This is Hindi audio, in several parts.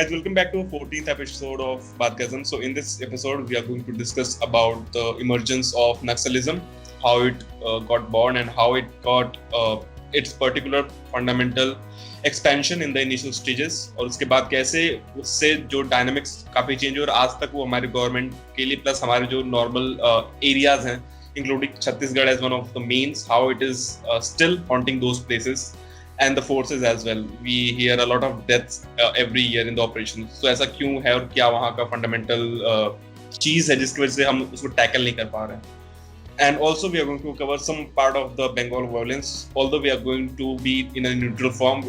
guys, welcome back to our 14th episode of Badgasm. So in this episode, we are going to discuss about the emergence of Naxalism, how it got born and how it got its particular fundamental expansion in the initial stages, और उसके बाद कैसे उससे जो dynamics काफी change हुए और आज तक वो हमारे government के लिए plus हमारे जो normal areas हैं, including Chhattisgarh as one of the mains, how it is still haunting those places. And the forces as well. We hear a lot of deaths every year in the operations. So ऐसा क्यों है और क्या वहाँ का fundamental चीज है जिसकी वजह से हम उसको tackle नहीं कर पा रहे हैं. And also we are going to cover some part of the Bengal violence, although we are going to be in a neutral form,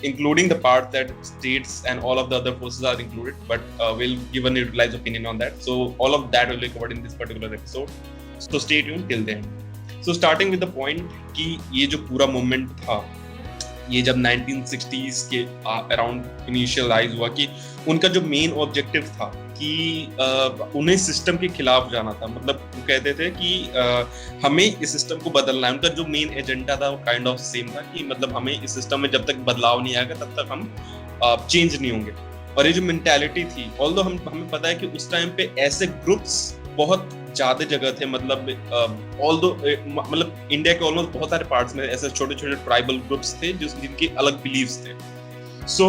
including the part that states and all of the other forces are included, but we'll give a neutralized opinion on that. So all of that will be covered in this particular episode. So stay tuned till then. So starting with the point कि ये जो पूरा movement था, ये जब 1960s के अराउंड इनिशियलाइज हुआ कि उनका जो मेन ऑब्जेक्टिव था कि उन्हें सिस्टम के खिलाफ जाना था. मतलब वो कहते थे कि हमें इस सिस्टम को बदलना है. उनका जो मेन एजेंडा था वो काइंड ऑफ सेम था कि मतलब हमें इस सिस्टम में जब तक बदलाव नहीं आएगा तब तक हम चेंज नहीं होंगे. और ये जो मेंटालिटी थी, ऑल्दो हमें पता है कि उस टाइम पे ऐसे ग्रुप्स बहुत ज्यादा जगह थे. मतलब इंडिया के ऑलमोस्ट बहुत सारे पार्ट्स में ऐसे छोटे छोटे ट्राइबल ग्रुप्स थे जिनके अलग बिलीव्स थे. सो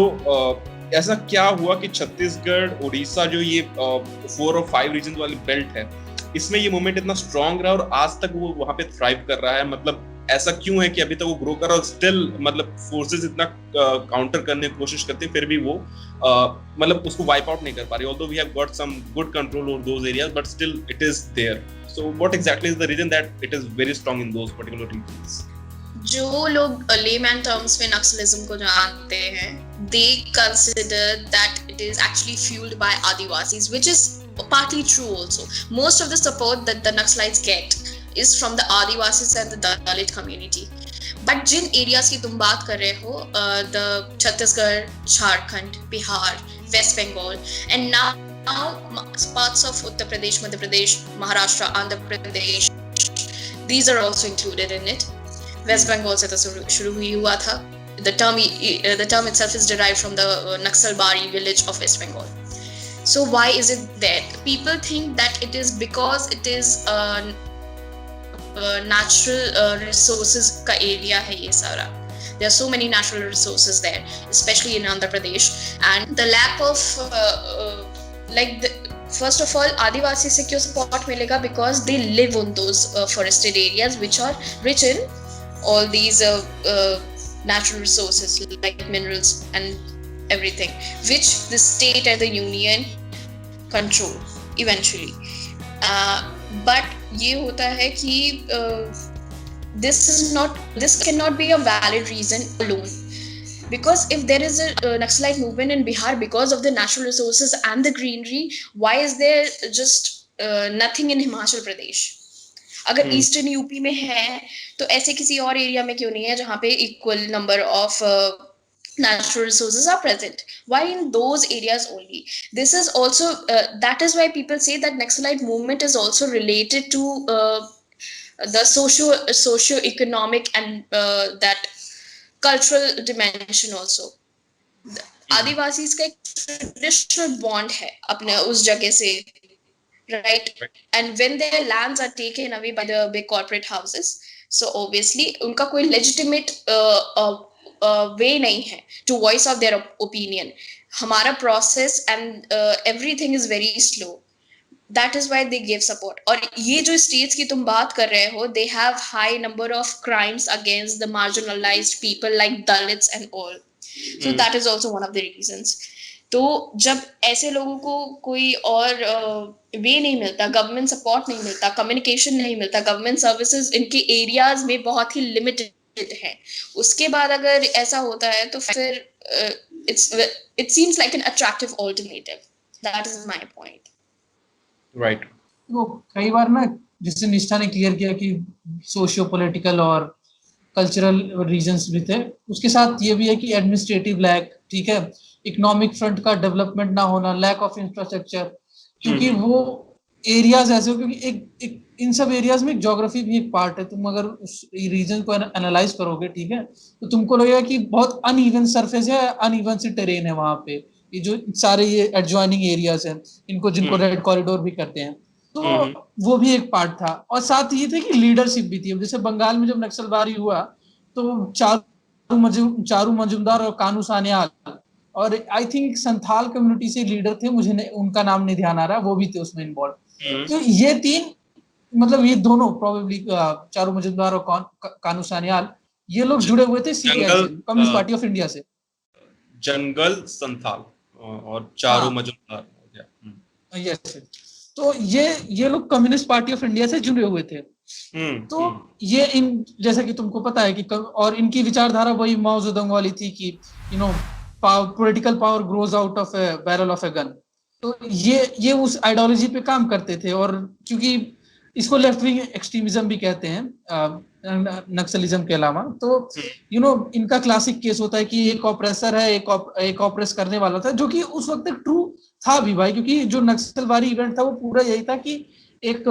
ऐसा क्या हुआ कि छत्तीसगढ़, उड़ीसा, जो ये 4 और 5 रीजन वाली बेल्ट है, इसमें ये मूवमेंट इतना स्ट्रांग रहा और आज तक वो वहां पे थ्राइव कर रहा है. मतलब ऐसा क्यों है कि अभी तक वो ग्रो कर रहा है और स्टिल मतलब फोर्सेस इतना काउंटर करने की कोशिश करते हैं, फिर भी वो मतलब उसको वाइप आउट नहीं कर पा रही. Although we have got some good control over those areas, but still it is there. So what exactly is the reason that it is very strong in those particular regions? जो लोग लेमैन टर्म्स में नक्सलिज्म को जानते हैं, they consider that it is actually fueled by Adivasis, which is partly true also. Most of the support that the Naxalites get is from the Adivasis and the Dalit community. But Jin areas की तुम बात कर रहे हो, the Chhattisgarh, Jharkhand, Bihar, West Bengal, and now parts of Uttar Pradesh, Madhya Pradesh, Maharashtra, Andhra Pradesh, these are also included in it. West Bengal से तो शुरू ही हुआ था. The term itself is derived from the Naxalbari village of West Bengal. So why is it there? People think that it is because it is natural resources का area है ये सारा. There are so many natural resources there, especially in Andhra Pradesh, and the lack of first of all, Adivasi से क्यों support मिलेगा? Because they live on those forested areas which are rich in all these natural resources like minerals and everything, which the state and the union control eventually. But ये होता है कि this cannot be a valid reason alone, because if there is a Naxalite movement in Bihar because of the natural resources and the greenery, why is there just nothing in Himachal Pradesh? अगर ईस्टर्न यूपी में है तो ऐसे किसी और एरिया में क्यों नहीं है जहाँ पे equal number of natural resources are present? Why in those areas only? This is also that is why people say that Naxalite movement is also related to the socio-economic and that cultural dimension also. Adivasis का एक traditional bond है अपने उस जगह से, right? And when their lands are taken away by the big corporate houses, so obviously उनका कोई legitimate way नहीं है to voice out their opinion. हमारा process and everything is very slow. That is why they give support. और ये जो states की तुम बात कर रहे हो, they have high number of crimes against the marginalized people like Dalits and all. So that is also one of the reasons. तो जब ऐसे लोगों को कोई और वे नहीं मिलता, गवर्नमेंट सपोर्ट नहीं मिलता, कम्युनिकेशन नहीं मिलता, गवर्नमेंट सर्विसेज इनके एरियाज में बहुत ही लिमिटेड है, उसके बाद अगर ऐसा होता है तो फिर it seems like an attractive alternative. That is my point. Right. तो कई बार ना, जिससे निष्ठा ने क्लियर किया कि सोशियो पॉलिटिकल और कल्चरल रीजंस भी थे, उसके साथ ये भी है कि एडमिनिस्ट्रेटिव लैक, ठीक है, इकोनॉमिक फ्रंट का डेवलपमेंट ना होना, लैक ऑफ इंफ्रास्ट्रक्चर, क्योंकि वो एरियाज ऐसे हो, क्योंकि एक इन सब एरियाज में ज्योग्राफी भी एक पार्ट है. तुम अगर उस रीजन को एनालाइज करोगे, ठीक है, तो तुमको लगेगा कि बहुत अनइवन सरफेस है, अनइवन सी टेरेन है वहां पे, ये जो सारे ये एडजॉइनिंग एरियाज हैं, इनको जिनको रेड कॉरिडोर भी करते हैं, तो वो भी एक पार्ट था। और साथ ये थे कि लीडरशिप भी थी। जैसे बंगाल में जब नक्सलबारी हुआ तो चारू मजुमदार और कानू सान्याल और आई थिंक संथाल कम्युनिटी से लीडर थे, मुझे उनका नाम नहीं ध्यान आ रहा, वो भी थे उसमें इन्वॉल्व। तो ये तीन, मतलब ये दोनों प्रोबेबली चारू मजुमदार और कानू सान्याल, ये लोग जुड़े हुए थे सीपीआई से, कम्युनिस्ट पार्टी ऑफ इंडिया से। जंगल संथाल और चारू मजुमदार। यस, तो ये लोग कम्युनिस्ट पार्टी ऑफ इंडिया से जुड़े हुए थे। तो ये इन, जैसा कि तुमको पता है कि और इनकी विचारधारा वही माओ जेडोंग वाली थी कि political power grows out of A barrel of a gun. तो ये उस आइडियोलॉजी पे काम करते थे। और क्योंकि इसको लेफ्ट विंग एक्सट्रीमिज्म भी कहते हैं नक्सलिज्म के अलावा, तो इनका क्लासिक केस होता है कि एक ऑपरेसर है, एक ऑपरेस करने वाला था, जो कि उस वक्त ट्रू था भी भाई, क्योंकि जो नक्सलवारी इवेंट था वो पूरा यही था कि एक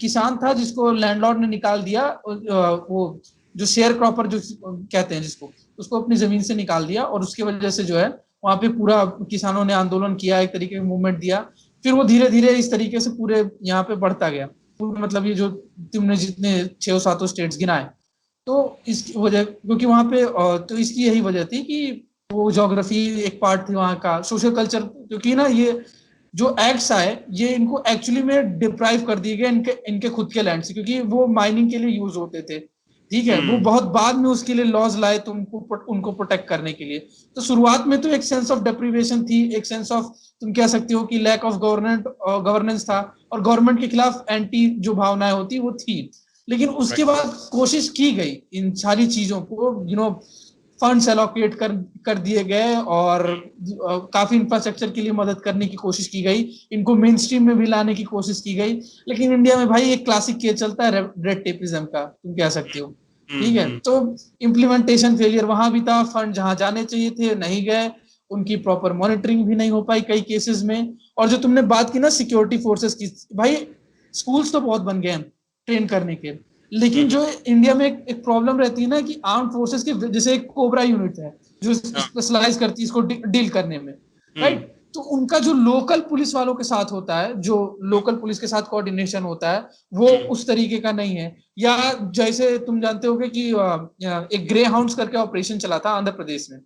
किसान था जिसको लैंडलॉर्ड ने निकाल दिया, वो जो शेयर क्रॉपर जो कहते हैं जिसको, उसको अपनी जमीन से निकाल दिया। और उसके वजह से जो है वहां पे पूरा किसानों ने आंदोलन किया, एक तरीके का मूवमेंट दिया। फिर वो धीरे धीरे इस तरीके से पूरे यहाँ पे बढ़ता गया। मतलब ये जो तुमने जितने 6-7 स्टेट्स गिनाए, तो इसकी वजह, क्योंकि वहां पे तो इसकी यही वजह थी कि वो ज्योग्राफी एक पार्ट थी वहाँ का, सोशल कल्चर, क्योंकि ना ये जो एक्ट्स आए ये इनको एक्चुअली में डिप्राइव कर दिए गए इनके खुद के लैंड से, क्योंकि वो माइनिंग के लिए यूज होते थे, ठीक है। वो बहुत बाद में उसके लिए लॉज लाए तो उनको प्रोटेक्ट करने के लिए। तो शुरुआत में तो एक सेंस ऑफ डेप्रिवेशन थी, एक सेंस ऑफ, तुम कह सकते हो कि लैक ऑफ गवर्नेंस था, और गवर्नमेंट के खिलाफ एंटी जो भावनाएं होती वो थी। लेकिन उसके बाद कोशिश की गई इन सारी चीजों को फंड्स एलोकेट कर दिए गए, और काफी इंफ्रास्ट्रक्चर के लिए मदद करने की कोशिश की गई, इनको मेन स्ट्रीम में भी लाने की कोशिश की गई। लेकिन इंडिया में भाई एक क्लासिक केस चलता है रेड टेपिज्म का, तुम कह सकते हो, ठीक है। तो इम्प्लीमेंटेशन फेलियर वहां भी था, फंड जहां जाने चाहिए थे नहीं गए, उनकी प्रॉपर मॉनिटरिंग भी नहीं हो पाई कई केसेस में। और जो तुमने बात की ना सिक्योरिटी फोर्सेस की, भाई स्कूल्स तो बहुत बन गए हैं ट्रेन करने के, लेकिन जो इंडिया में एक प्रॉब्लम रहती है ना कि आर्म फोर्सेस की, जैसे एक कोबरा यूनिट है जो स्पेशलाइज करती है इसको डील करने में, राइट। तो उनका जो लोकल पुलिस वालों के साथ होता है, जो लोकल पुलिस के साथ कोऑर्डिनेशन होता है, वो उस तरीके का नहीं है। या जैसे तुम जानते होगे कि एक ग्रे हाउंड्स करके ऑपरेशन चला था आंध्र प्रदेश में,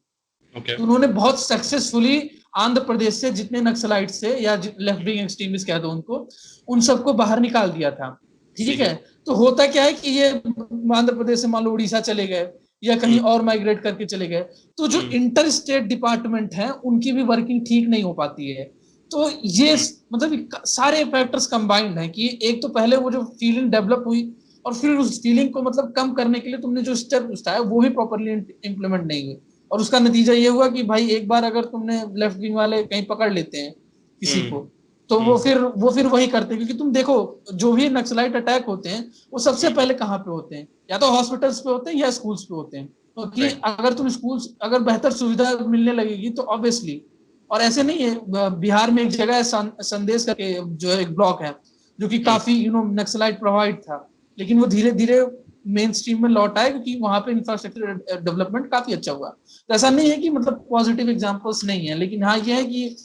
तो उन्होंने बहुत सक्सेसफुली आंध्र प्रदेश से जितने नक्सलाइट से या लेफ्ट विंग एक्सट्रीमिस्ट कह दो उनको, उन सबको बाहर निकाल दिया था, ठीक है। तो होता क्या है कि ये आंध्र प्रदेश से मान लो उड़ीसा चले गए या कहीं और माइग्रेट करके चले गए, तो जो इंटर स्टेट डिपार्टमेंट है उनकी भी वर्किंग ठीक नहीं हो पाती है। तो ये मतलब सारे फैक्टर्स कंबाइंड हैं कि एक तो पहले वो जो फीलिंग डेवलप हुई, और फिर उस फीलिंग को मतलब कम करने के लिए तुमने जो स्टेप उठाया वो भी प्रॉपरली इम्प्लीमेंट नहीं हुए। और उसका नतीजा ये हुआ कि भाई एक बार अगर तुमने लेफ्ट विंग वाले कहीं पकड़ लेते हैं किसी को, तो वो फिर वही करते हैं। क्योंकि तुम देखो जो भी नक्सलाइट अटैक होते हैं वो सबसे पहले कहाँ पे होते हैं, या तो हॉस्पिटल्स पे होते हैं या स्कूल्स पे होते हैं। क्योंकि अगर तुम स्कूल्स, अगर बेहतर सुविधा मिलने लगेगी तो ऑब्वियसली, और ऐसे नहीं है, बिहार में एक जगह है संदेश करके जो एक ब्लॉक है जो कि काफी नक्सलाइट प्रभावित था, लेकिन वो धीरे धीरे मेन स्ट्रीम में लौट आए क्योंकि वहां पे इंफ्रास्ट्रक्चर डेवलपमेंट काफी अच्छा हुआ। तो ऐसा नहीं है कि मतलब पॉजिटिव एग्जांपल्स नहीं है, लेकिन हाँ ये है कि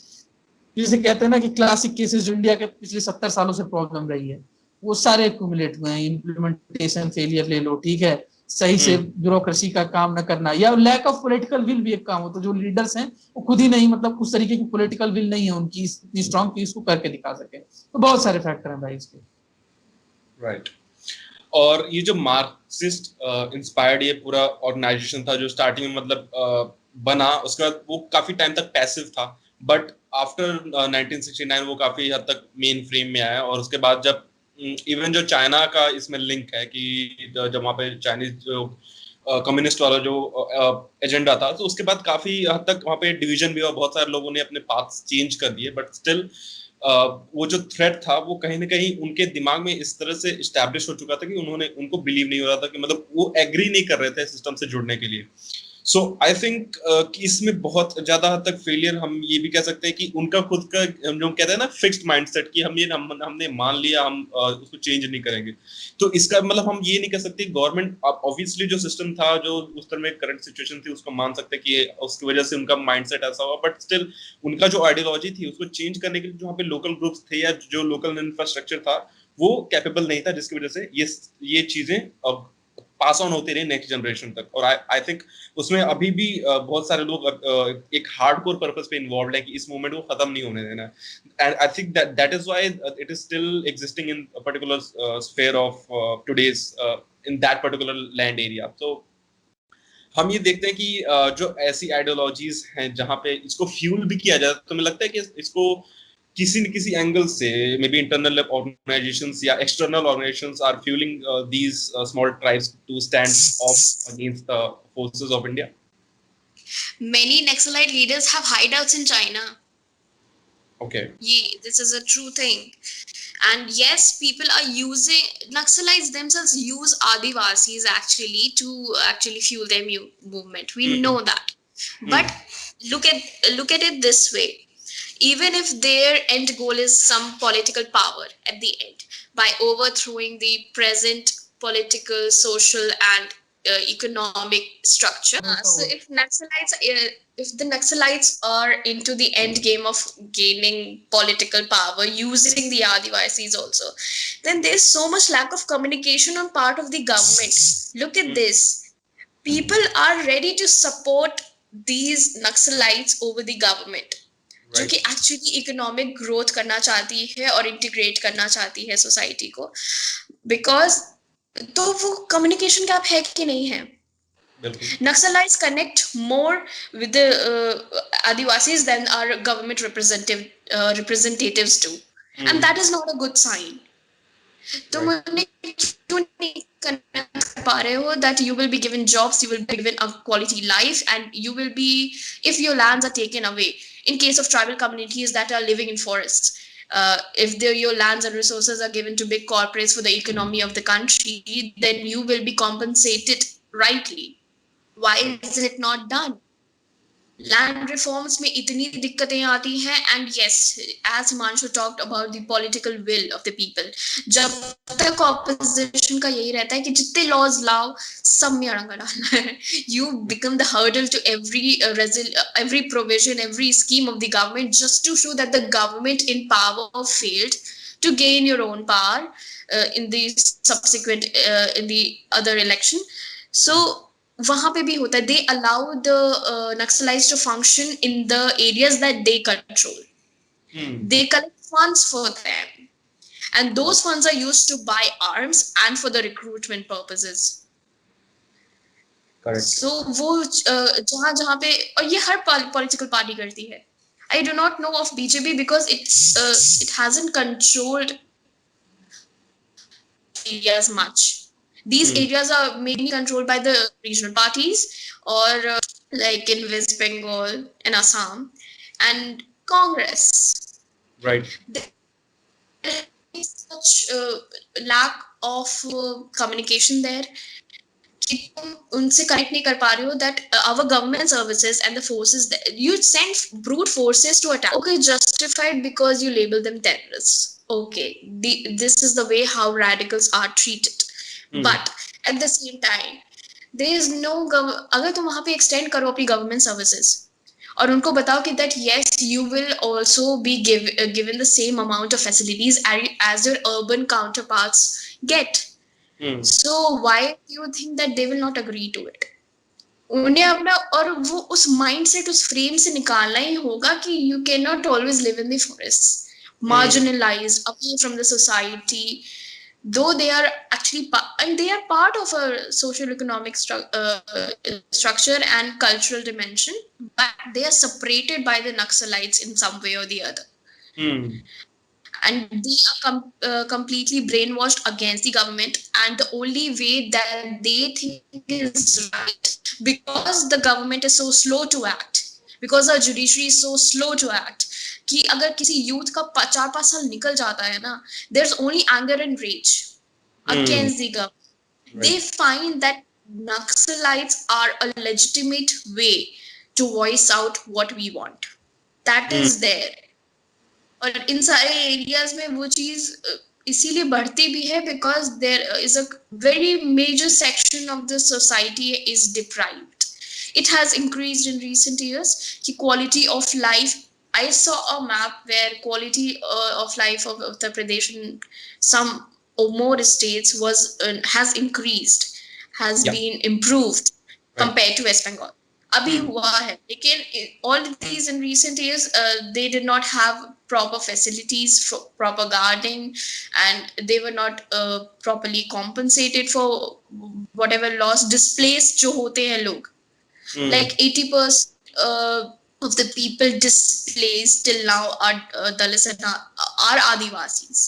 जिसे कहते हैं ना कि क्लासिक केसेस जो इंडिया के पिछले 70 सालों से प्रॉब्लम रही है वो सारे एक्यूमुलेट हुए हैं। इम्प्लीमेंटेशन फेलियर ले लो, ठीक है, सही से ब्यूरोक्रेसी का काम न करना, या लैक ऑफ पॉलिटिकल विल भी एक काम हो। तो जो लीडर्स हैं वो खुद ही नहीं, मतलब उस तरीके की पॉलिटिकल विल नहीं है उनकी इतनी स्ट्रांग कि इसको करके दिखा सके। तो बहुत सारे फैक्टर हैं भाई इसके, राइट। और ये जो मार्क्सिस्ट इंस्पायर्ड ये पूरा ऑर्गेनाइजेशन था जो स्टार्टिंग में मतलब बना, उसके बाद वो काफी टाइम तक पैसिव था, बट आफ्टर 1969 वो काफी हद तक मेन फ्रेम में आया। और उसके बाद जब इवन जो चाइना का इसमें लिंक है कि जब वहाँ पे चाइनीज जो कम्युनिस्ट वाला जो एजेंडा था, तो उसके बाद काफी हद तक वहाँ पे डिवीजन भी हुआ, बहुत सारे लोगों ने अपने पाथ चेंज कर दिए, बट स्टिल वो जो थ्रेट था वो कहीं ना कहीं उनके दिमाग में इस तरह से इस्टेब्लिश हो चुका था कि उनको बिलीव नहीं हो रहा था कि मतलब वो एग्री नहीं कर रहे थे सिस्टम से जुड़ने के लिए। सो आई थिंक कि इसमें बहुत ज्यादा हद तक फेलियर हम ये भी कह सकते हैं कि उनका खुद का जो कहते हैं ना फिक्स्ड माइंडसेट कि हमने मान लिया, हम उसको चेंज नहीं करेंगे। तो इसका मतलब हम ये नहीं कह सकते गवर्नमेंट ऑब्वियसली जो सिस्टम था, जो उस तरह में करंट सिचुएशन थी, उसको मान सकते कि उसकी वजह से उनका माइंडसेट ऐसा हुआ, बट स्टिल उनका जो आइडियोलॉजी थी उसको चेंज करने के लिए जो वहाँ पे लोकल ग्रुप्स थे या जो लोकल इंफ्रास्ट्रक्चर था वो कैपेबल नहीं था, जिसकी वजह से ये चीजें अब पास ऑन होते रहे नेक्स्ट जनरेशन तक। और आई थिंक उसमें अभी भी बहुत सारे लोग एक हार्डकोर पर्पस पे इन्वॉल्व है कि इस मूवमेंट को खत्म नहीं होने देना। And I think that is why it is still existing in a particular sphere of today's in that particular land area. तो हम ये देखते हैं कि जो ऐसी आइडियोलॉजीज हैं जहाँ पे इसको फ्यूल भी किया जाए, तो मुझे लगता है कि इसको किसी न किसी एंगल से मे बी इंटरनल ऑर्गेनाइजेशंस या external organisations are fuelling these small tribes to stand off against the forces of India. Many Naxalite leaders have hideouts in China. Okay. Yeah, this is a true thing. And yes, people are using Naxalites themselves use Adivasis to fuel their movement. We know that. But look at it this way. Even if their end goal is some political power at the end, by overthrowing the present political, social, and economic structure. So if the Naxalites are into the end game of gaining political power using the Adivasis also, then there's so much lack of communication on part of the government. Look at this. People are ready to support these Naxalites over the government. जो कि एक्चुअली इकोनॉमिक ग्रोथ करना चाहती है और इंटीग्रेट करना चाहती है सोसाइटी को, बिकॉज तो वो कम्युनिकेशन गैप है कि नहीं है. Naxalites connect more with the Adivasis than our government representatives do, and that is not a good sign. तुम उन्हें क्यों नहीं कनेक्ट कर पा रहे हो that you will be given jobs, you will be given a quality life, and you will be, if your lands are taken away, in case of tribal communities that are living in forests, if your lands and resources are given to big corporates for the economy of the country, then you will be compensated rightly. Why is it not done? Land reforms में इतनी दिक्कतें आती हैं, and yes, as Himanshu talked about the political will of the people, जब तक opposition का यही रहता है कि जितने laws लाओ सब में अड़ंगा डालना है, you become the hurdle to every provision, every scheme of the government, just to show that the government in power failed to gain your own power in the subsequent in the other election. So वहां पे भी होता है, they allow the Naxalites to function in the areas that they control. They collect funds for them, and those funds are used to buy arms and for the recruitment purposes. Correct. So वो जहाँ पे, और ये हर political party करती है. I do not know of BJP because it hasn't controlled areas much. These areas are mainly controlled by the regional parties, or like in West Bengal and Assam and Congress. Right. There is such lack of communication there कि तुम उनसे कनेक्ट नहीं कर पा रहे हो that our government services and the forces that you send brute forces to attack. Okay, justified because you label them terrorists. Okay, this is the way how radicals are treated. But at the same time, there is no अगर तुम वहाँ पे extend करो अपनी government services और उनको बताओ कि that yes, you will also be given the same amount of facilities as your urban counterparts get. So why do you think that they will not agree to it? उन्हें अपना और वो उस mindset, उस frame से निकालना ही होगा कि you cannot always live in the forests, marginalized, away from the society. Though they are actually and they are part of a social economic structure and cultural dimension, but they are separated by the Naxalites in some way or the other. And they are completely brainwashed against the government, and the only way that they think is right, because the government is so slow to act, because our judiciary is so slow to act, कि अगर किसी यूथ का 4-5 साल निकल जाता है ना, there's only anger and rage against the government. Right. They find that Naxalites are a legitimate way to voice out what we want. That is there. और इन सारे एरियाज में वो चीज इसीलिए बढ़ती भी है because there is a very major section of the society is deprived. It has increased in recent years. The quality of life. I saw a map where quality of life of Uttar Pradesh in some or more states has increased, has been improved compared to West Bengal. अभी हुआ है, लेकिन all these in recent years they did not have proper facilities for proper guarding, and they were not properly compensated for whatever loss. Displaced जो होते हैं लोग, like 80% of the people displaced till now are Dalits and are Adivasis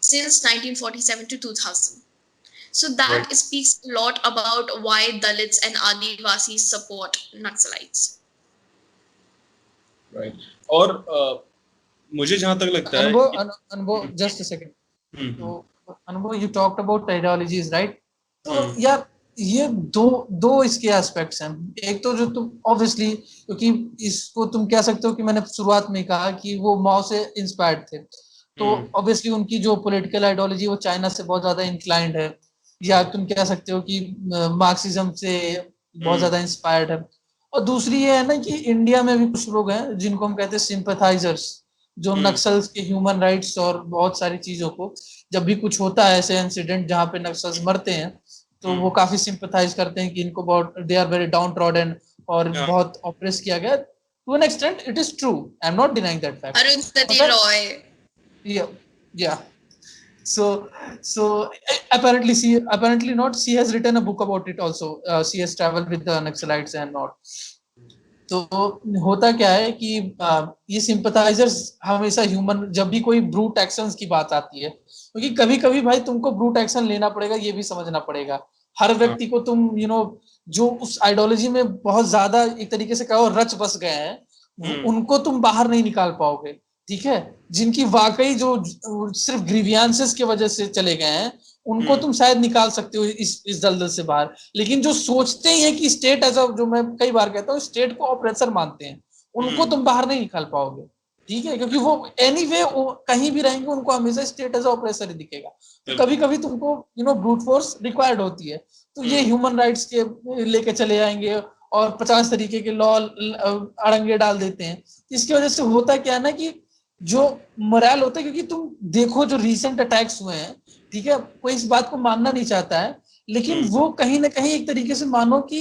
since 1947 to 2000. So that speaks a lot about why Dalits and Adivasis support Naxalites. Right. और मुझे जहाँ तक लगता है अनुभव just a second. तो अनुभव, you talked about ideologies, right? तो यार ये दो इसके एस्पेक्ट्स हैं. एक तो जो तुम ऑब्वियसली, क्योंकि इसको तुम कह सकते हो कि मैंने शुरुआत में कहा कि वो माओ से इंस्पायर्ड थे, तो ऑब्वियसली उनकी जो पॉलिटिकल आइडियोलॉजी वो चाइना से बहुत ज्यादा इंक्लाइंड है, या तुम कह सकते हो कि मार्क्सिज्म से बहुत ज्यादा इंस्पायर्ड है. और दूसरी ये है ना कि इंडिया में भी कुछ लोग हैं जिनको हम कहते हैं सिंपैथाइजर्स, जो नक्सल्स के ह्यूमन राइट्स और बहुत सारी चीजों को, जब भी कुछ होता है ऐसे इंसिडेंट जहाँ पे नक्सल्स मरते हैं, तो वो काफी सिंपैथाइज करते हैं कि इनको बहुत, they are very downtrodden और बहुत ऑप्रेस किया गया. To an extent it is true, I am not denying that fact. Arundhati Roy, yeah. So apparently not, she has written a book about it also. She has traveled with the Naxalites and not. तो होता क्या है कि ये सिंपैथाइजर्स हमेशा ह्यूमन, जब भी कोई ब्रूट एक्शंस की बात आती है, क्योंकि कभी कभी भाई तुमको ब्रूट एक्शन लेना पड़ेगा, ये भी समझना पड़ेगा. हर व्यक्ति को तुम जो उस आइडियोलॉजी में बहुत ज्यादा एक तरीके से कहो रच बस गए हैं, उनको तुम बाहर नहीं निकाल पाओगे. ठीक है, जिनकी वाकई जो सिर्फ ग्रीवियंसेस की वजह से चले गए हैं, उनको तुम शायद निकाल सकते हो इस दलदल से बाहर. लेकिन जो सोचते ही है कि स्टेट एज, जो मैं कई बार कहता हूँ, स्टेट को ऑपरेसर मानते हैं, उनको तुम बाहर नहीं निकाल पाओगे. ठीक है, क्योंकि वो एनीवे कहीं भी रहेंगे, उनको हमेशा स्टेट एज ऑपरेसर ही दिखेगा. तो कभी कभी तुमको ब्रूट फोर्स रिक्वायर्ड होती है. तो ये ह्यूमन राइट्स के लेके चले जाएंगे और 50 तरीके के लॉ अड़ंगे डाल देते हैं. इसकी वजह से होता क्या है ना कि जो मोरल होता है, क्योंकि तुम देखो जो रिसेंट अटैक्स हुए हैं, ठीक है, कोई इस बात को मानना नहीं चाहता है, लेकिन वो कहीं ना कहीं एक तरीके से मानो कि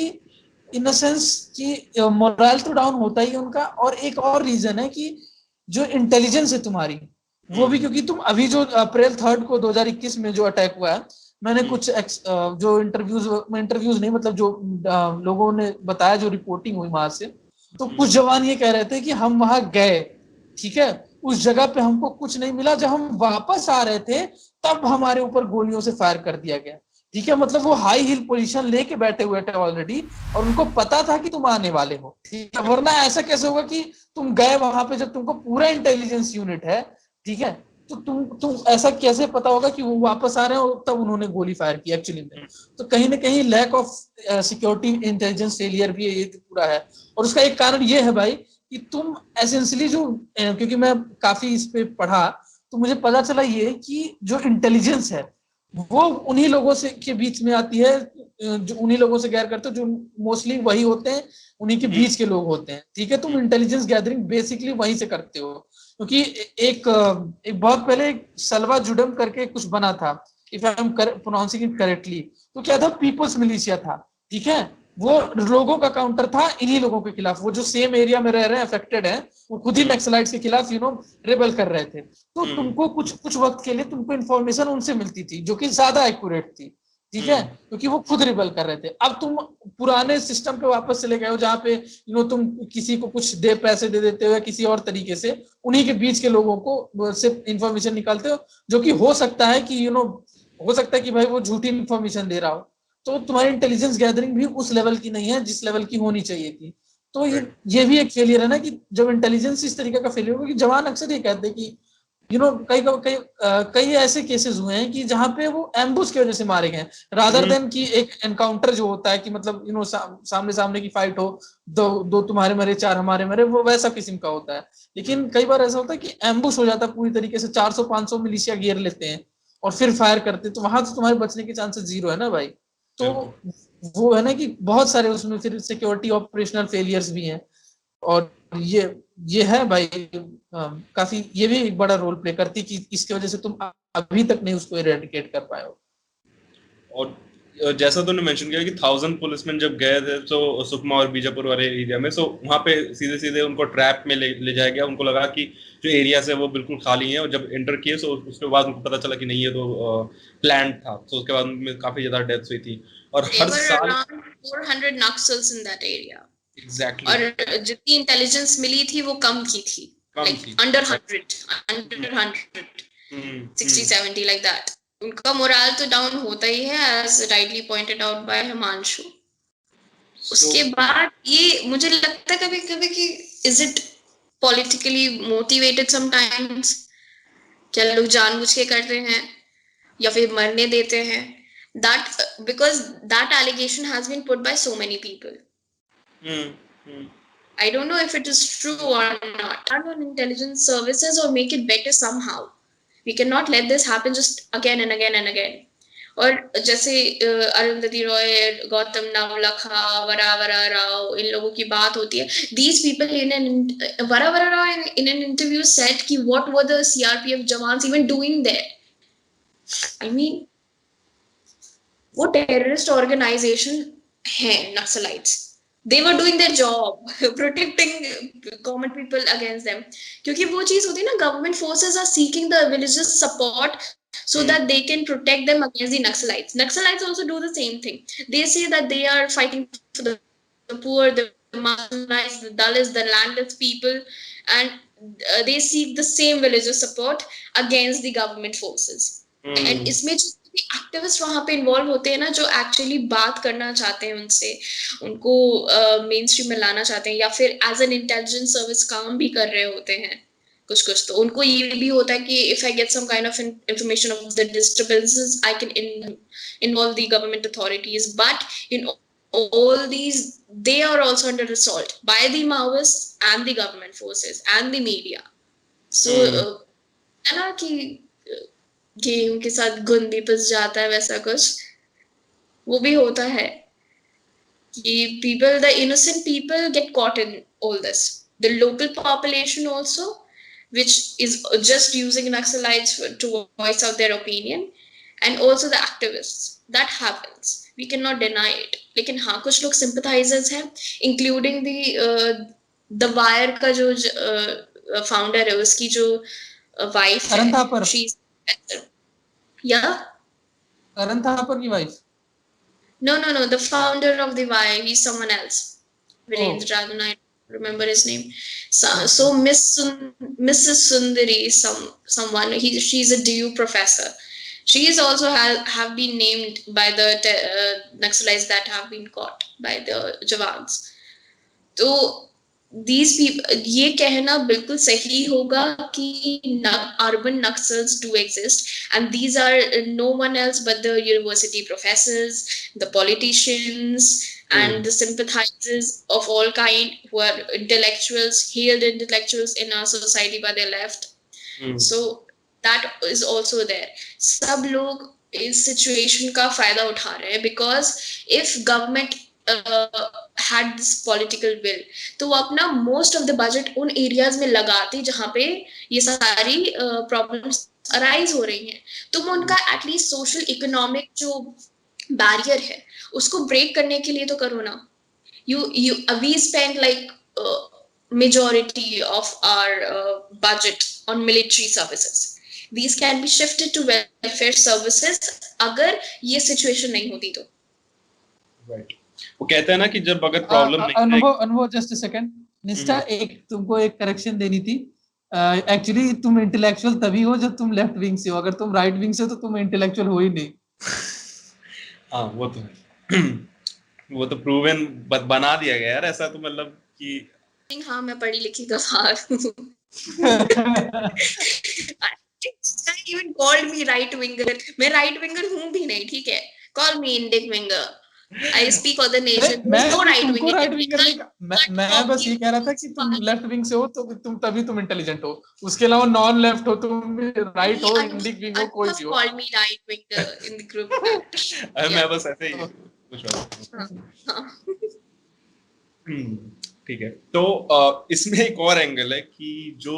इन अ सेंस कि मोरल तो डाउन होता ही उनका. और एक और रीजन है कि जो इंटेलिजेंस है तुम्हारी, वो भी, क्योंकि तुम अभी जो अप्रैल 3 को 2021 में जो अटैक हुआ है, मैंने कुछ जो इंटरव्यूज नहीं, मतलब जो लोगों ने बताया, जो रिपोर्टिंग हुई वहां से, तो कुछ जवान ये कह रहे थे कि हम वहां गए, ठीक है, उस जगह पे हमको कुछ नहीं मिला, जब हम वापस आ रहे थे तब हमारे ऊपर गोलियों से फायर कर दिया गया. ठीक है, मतलब वो हाई हिल पोजीशन लेके बैठे हुए थे ऑलरेडी, और उनको पता था कि तुम आने वाले हो. ठीक है, वरना ऐसा कैसे होगा कि तुम गए वहां पे जब तुमको पूरा इंटेलिजेंस यूनिट है, ठीक है, तो तुम ऐसा कैसे पता होगा कि वो वापस आ रहे हैं और तब उन्होंने गोली फायर की एक्चुअली में. तो कहीं ना कहीं lack of security intelligence failure भी ये पूरा है. और उसका एक कारण ये है भाई कि तुम एसेंशियली जो, क्योंकि मैं काफी इस पे पढ़ा, तो मुझे पता चला ये कि जो इंटेलिजेंस है वो उन्हीं लोगों से के बीच में आती है, जो उन्हीं लोगों से गैर करते हैं, जो मोस्टली वही होते हैं, उन्हीं के बीच के लोग होते हैं. ठीक है, तुम इंटेलिजेंस गैदरिंग बेसिकली वहीं से करते हो. क्योंकि एक बहुत पहले एक सलवा जुडम करके कुछ बना था, if I am pronouncing it correctly, तो क्या था, पीपल्स मिलिशिया था. ठीक है, वो लोगों का काउंटर था इन्हीं लोगों के खिलाफ. वो जो सेम एरिया में रह रहे हैं, अफेक्टेड हैं, वो खुद ही नक्सलाइट्स के खिलाफ रेबल कर रहे थे. तो तुमको कुछ वक्त के लिए तुमको इन्फॉर्मेशन उनसे मिलती थी जो कि ज्यादा एक्यूरेट थी. ठीक है, क्योंकि वो खुद रिबल कर रहे थे. अब तुम पुराने सिस्टम पे वापस चले गए हो, जहाँ पे तुम किसी को कुछ पैसे दे देते हो या किसी और तरीके से उन्हीं के बीच के लोगों को सिर्फ इन्फॉर्मेशन निकालते हो, जो कि हो सकता है कि हो सकता है कि भाई वो झूठी इन्फॉर्मेशन दे रहा हो. तो तुम्हारी इंटेलिजेंस गैदरिंग भी उस लेवल की नहीं है जिस लेवल की होनी चाहिए थी. तो ये भी एक फेलियर है ना, कि जब इंटेलिजेंस इस तरीके का फेलियर होगा, कि जवान अक्सर ये कहते हैं कि कई ऐसे केसेस हुए हैं कि जहां पे वो एम्बुश की वजह से मारे गए रादर देन कि एक एनकाउंटर जो होता है कि मतलब सामने सामने की फाइट हो, दो तुम्हारे मरे 4 हमारे मरे, वो वैसा किस्म का होता है। लेकिन कई बार ऐसा होता है कि एम्बुश हो जाता है पूरी तरीके से, 400-500 मिलिशिया घेर लेते हैं और फिर फायर करते हैं, तो वहां तो तुम्हारे बचने के चांसेस जीरो है ना भाई। तो वो है ना कि बहुत सारे उसमें फिर सिक्योरिटी ऑपरेशनल फेलियर्स भी हैं, और ये है भाई, काफी ये भी एक बड़ा रोल प्ले करती कि इसकी वजह से तुम अभी तक नहीं उसको इरेडिकेट कर पाए हो। और जैसा तुमने मेंशन किया कि 1000 पुलिसमैन जब गए थे तो सुकमा और बीजापुर वाले एरिया में, सो वहाँ पे सीधे सीधे उनको ट्रैप में ले जाया गया। उनको लगा कि जो एरियाज है वो बिल्कुल खाली है, और जब एंटर किए तो उसके बाद उनको पता चला कि नहीं, ये तो प्लान था। तो उसके बाद उनमें काफी ज्यादा डेथ्स हुई थी। और हर साल around 400 Naxals in that area. Exactly और जितनी इंटेलिजेंस मिली थी वो कम की थी, like under 100 60-70 like that. उनका मोरल तो डाउन होता ही है, as rightly pointed out by Himanshu. उसके बाद ये मुझे लगता है कभी कभी कि is it politically motivated sometimes, क्या लोग जानबूझ के करते हैं या फिर मरने देते हैं, that because that allegation has been put by so many people. I don't know if it is true or not. Turn on intelligence services or make it better somehow. We cannot let this happen just again and again and again. और जैसे अरुंधति रॉय, गौतम नवलखा, वरावरा राव, इन लोगों की बात होती है, these people Varavara Rao in an interview said कि what were the CRPF jawans even doing there? I mean, वो टेररिस्ट ऑर्गेनाइजेशन है Naxalites, they were doing their job protecting common people against them, क्योंकि वो चीज होती है ना, government forces are seeking the villagers support so that they can protect them against the Naxalites. Naxalites also do the same thing. They say that they are fighting for the poor, the marginalized, the Dalits, the landless people, and they seek the same villager support against the government forces. And इसमें एक्टिविस्ट वहां पे इन्वॉल्व होते हैं ना, जो एक्चुअली बात करना चाहते हैं उनसे, उनको मेन स्ट्रीम में लाना चाहते हैं, या फिर एज एन इंटेलिजेंस सर्विस काम भी कर रहे होते हैं कुछ तो उनको ये भी होता है कि if I get some kind of information of the disturbances I can involve the government authorities, but in all these they are also under assault by the Maoists and the government forces and the media. So है ना कि गेहूं के साथ गुण भी पिस जाता है, वैसा कुछ वो भी होता है कि people, the innocent people get caught in all this. The local population also, which is just using Naxalites to voice out their opinion, and also the activists. That happens. We cannot deny it. लेकिन हाँ, कुछ लोग sympathizers हैं, including the Wire का जो founder है, उसकी जो wife है, she's yeah, Karan Thapar की wife? No, the founder of the Wire, he's someone else. Virendra Rajan, I don't remember his name. So Mrs. Sundari, someone, she's a DU professor. She is also have been named by the Naxalites that have been caught by the Jawans. So these people, ये कहना बिल्कुल सही होगा कि urban Naxals do exist, and these are no one else but the university professors, the politicians, and the sympathizers of all kind, who are intellectuals, hailed intellectuals in our society by their left. So that is also there. सब लोग इस situation का फायदा उठा रहे हैं, because if government had this political will, तो वो अपना most of the budget उन areas में लगाते जहाँ पे ये सारी problems arise हो रही हैं। तुम उनका at least social economic जो barrier है उसको break करने के लिए तो करो ना। We spend like majority of our budget on military services. These can be shifted to welfare services अगर ये situation नहीं होती तो। Right. वो कहते हैं ना कि जब अगर प्रॉब्लम अनुभव जस्ट अ सेकंड, निष्ठा, एक तुमको एक करेक्शन देनी थी। एक्चुअली तुम इंटेलेक्चुअल तभी हो जब तुम लेफ्ट विंग से हो, अगर तुम राइट विंग से हो तो तुम इंटेलेक्चुअल हो ही नहीं। हाँ, वो तो है। वो तो प्रूवन बना दिया गया यार, ऐसा तो मतलब कि हाँ, मैं पढ़ी लिखी गवार हूँ। called me right winger. मैं right winger हूँ भी नहीं, ठीक है? Call me index winger. I speak for the nation. मैं No right तुमको winger. राइट विंगर नहीं, मैं बस ये कह रहा था कि तुम लेफ्ट विंग से हो तो तुम तभी तुम इंटेलिजेंट हो, उसके अलावा नॉन लेफ्ट हो, तुम राइट हो, इंडिक विंग हो, कोई भी हो। Called me right winger in the group chat. मैं बस ऐसे ही तो कुछ और हाँ. ठीक है। तो इसमें एक और एंगल है कि जो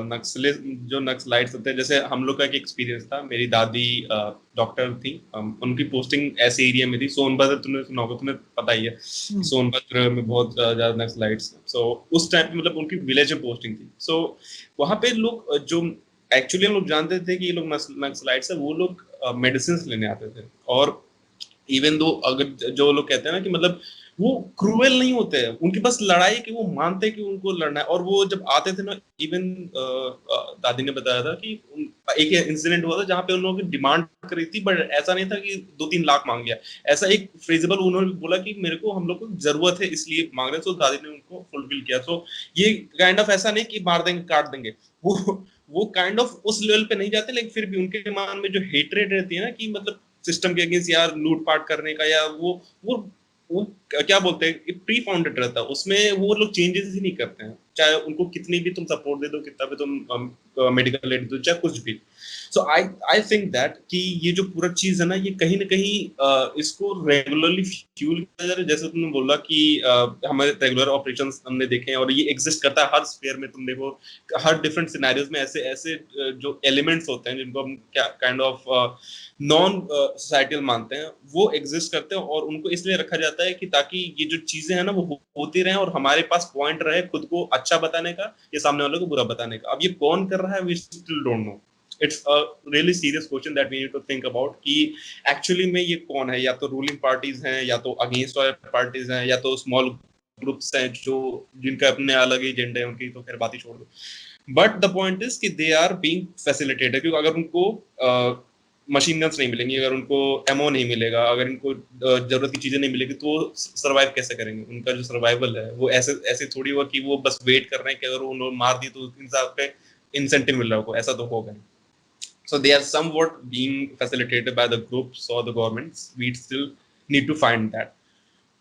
नक्सलाइट्स होते हैं, जैसे हम लोग का एक एक्सपीरियंस था, मेरी दादी डॉक्टर थी, उनकी पोस्टिंग ऐसे एरिया में थी, सोनभद्र, तुमने सुना होगा, तुम्हें पता ही है, सोनभद्र में बहुत ज्यादा नक्सलाइट्स। सो उस टाइम पे मतलब उनकी विलेज में पोस्टिंग थी। सो वहाँ पे लोग जो एक्चुअली हम लोग जानते थे कि ये लोग नक्सलाइट्स है, वो लोग मेडिसिन लेने आते थे। और इवन दो अगर जो लोग कहते हैं ना कि मतलब वो क्रूएल नहीं होते हैं, उनके पास लड़ाई कि वो मानते हैं कि उनको लड़ना है। और वो जब आते थे ना, इवन दादी ने बताया था कि एक इंसिडेंट हुआ था जहाँ पे उन लोगों की डिमांड करी थी, बट ऐसा नहीं था कि 2-3 लाख मांग लिया, ऐसा एक फ्रेजेबल उन्होंने बोला कि मेरे को, हम लोग को जरूरत है इसलिए मांग रहे। तो दादी ने उनको फुलफिल किया। तो ये काइंड ऑफ ऐसा नहीं कि मार देंगे काट देंगे, वो काइंड ऑफ उस लेवल पे नहीं जाते, लेकिन फिर भी उनके मन में जो हेटरेट रहती है ना कि मतलब सिस्टम के अगेंस्ट यार लूटपाट करने का, या वो क्या बोलते हैं, प्री फाउंडेड रहता है, उसमें वो लोग चेंजेस ही नहीं करते हैं, चाहे उनको कितनी भी तुम सपोर्ट दे दो, कितना भी तुम मेडिकल एड दो, चाहे कुछ भी। सो आई थिंक दैट कि ये जो पूरा चीज है ना, ये कहीं ना कहीं इसको रेगुलरली फ्यूल किया जा रहा है। जैसे तुमने बोला कि हमारे रेगुलर ऑपरेशंस हमने देखे हैं और ये एग्जिस्ट करता है हर स्फीयर में। तुम देखो हर डिफरेंट सिनेरियोज में ऐसे ऐसे जो एलिमेंट्स होते हैं जिनको हम क्या काइंड ऑफ नॉन सोसाइटल मानते हैं, वो एग्जिस्ट करते हैं, और उनको इसलिए रखा जाता है कि ताकि ये जो चीजें हैं ना वो होती रहें और हमारे पास पॉइंट रहे खुद को अच्छा बताने का या सामने वाले को बुरा बताने का। अब ये कौन कर रहा है, we still don't know. It's a really serious question that we need to think about कि एक्चुअली में ये कौन है, या तो रूलिंग पार्टीज हैं, या तो अगेंस्ट वाले पार्टीज हैं, या तो स्मॉल ग्रुप्स हैं जो जिनका अपने अलग ही एजेंडा है, उनकी तो खैर बात ही छोड़ दो। बट द पॉइंट इज कि दे आर बीइंग फैसिलिटेटेड, क्योंकि अगर उनको मशीन गन्स नहीं मिलेंगी, अगर उनको एमओ नहीं मिलेगा, अगर इनको जरूरत की चीजें नहीं मिलेगी, तो वो सर्वाइव कैसे करेंगे? उनका जो सर्वाइवल है वो ऐसे ऐसे थोड़ी हुआ कि वो बस वेट कर रहे हैं कि अगर उन्होंने मार दी तो इंसान पे इंसेंटिव मिल रहा होगा, ऐसा तो होगा नहीं। So they are somewhat being facilitated by the groups or the governments. We still need to find that.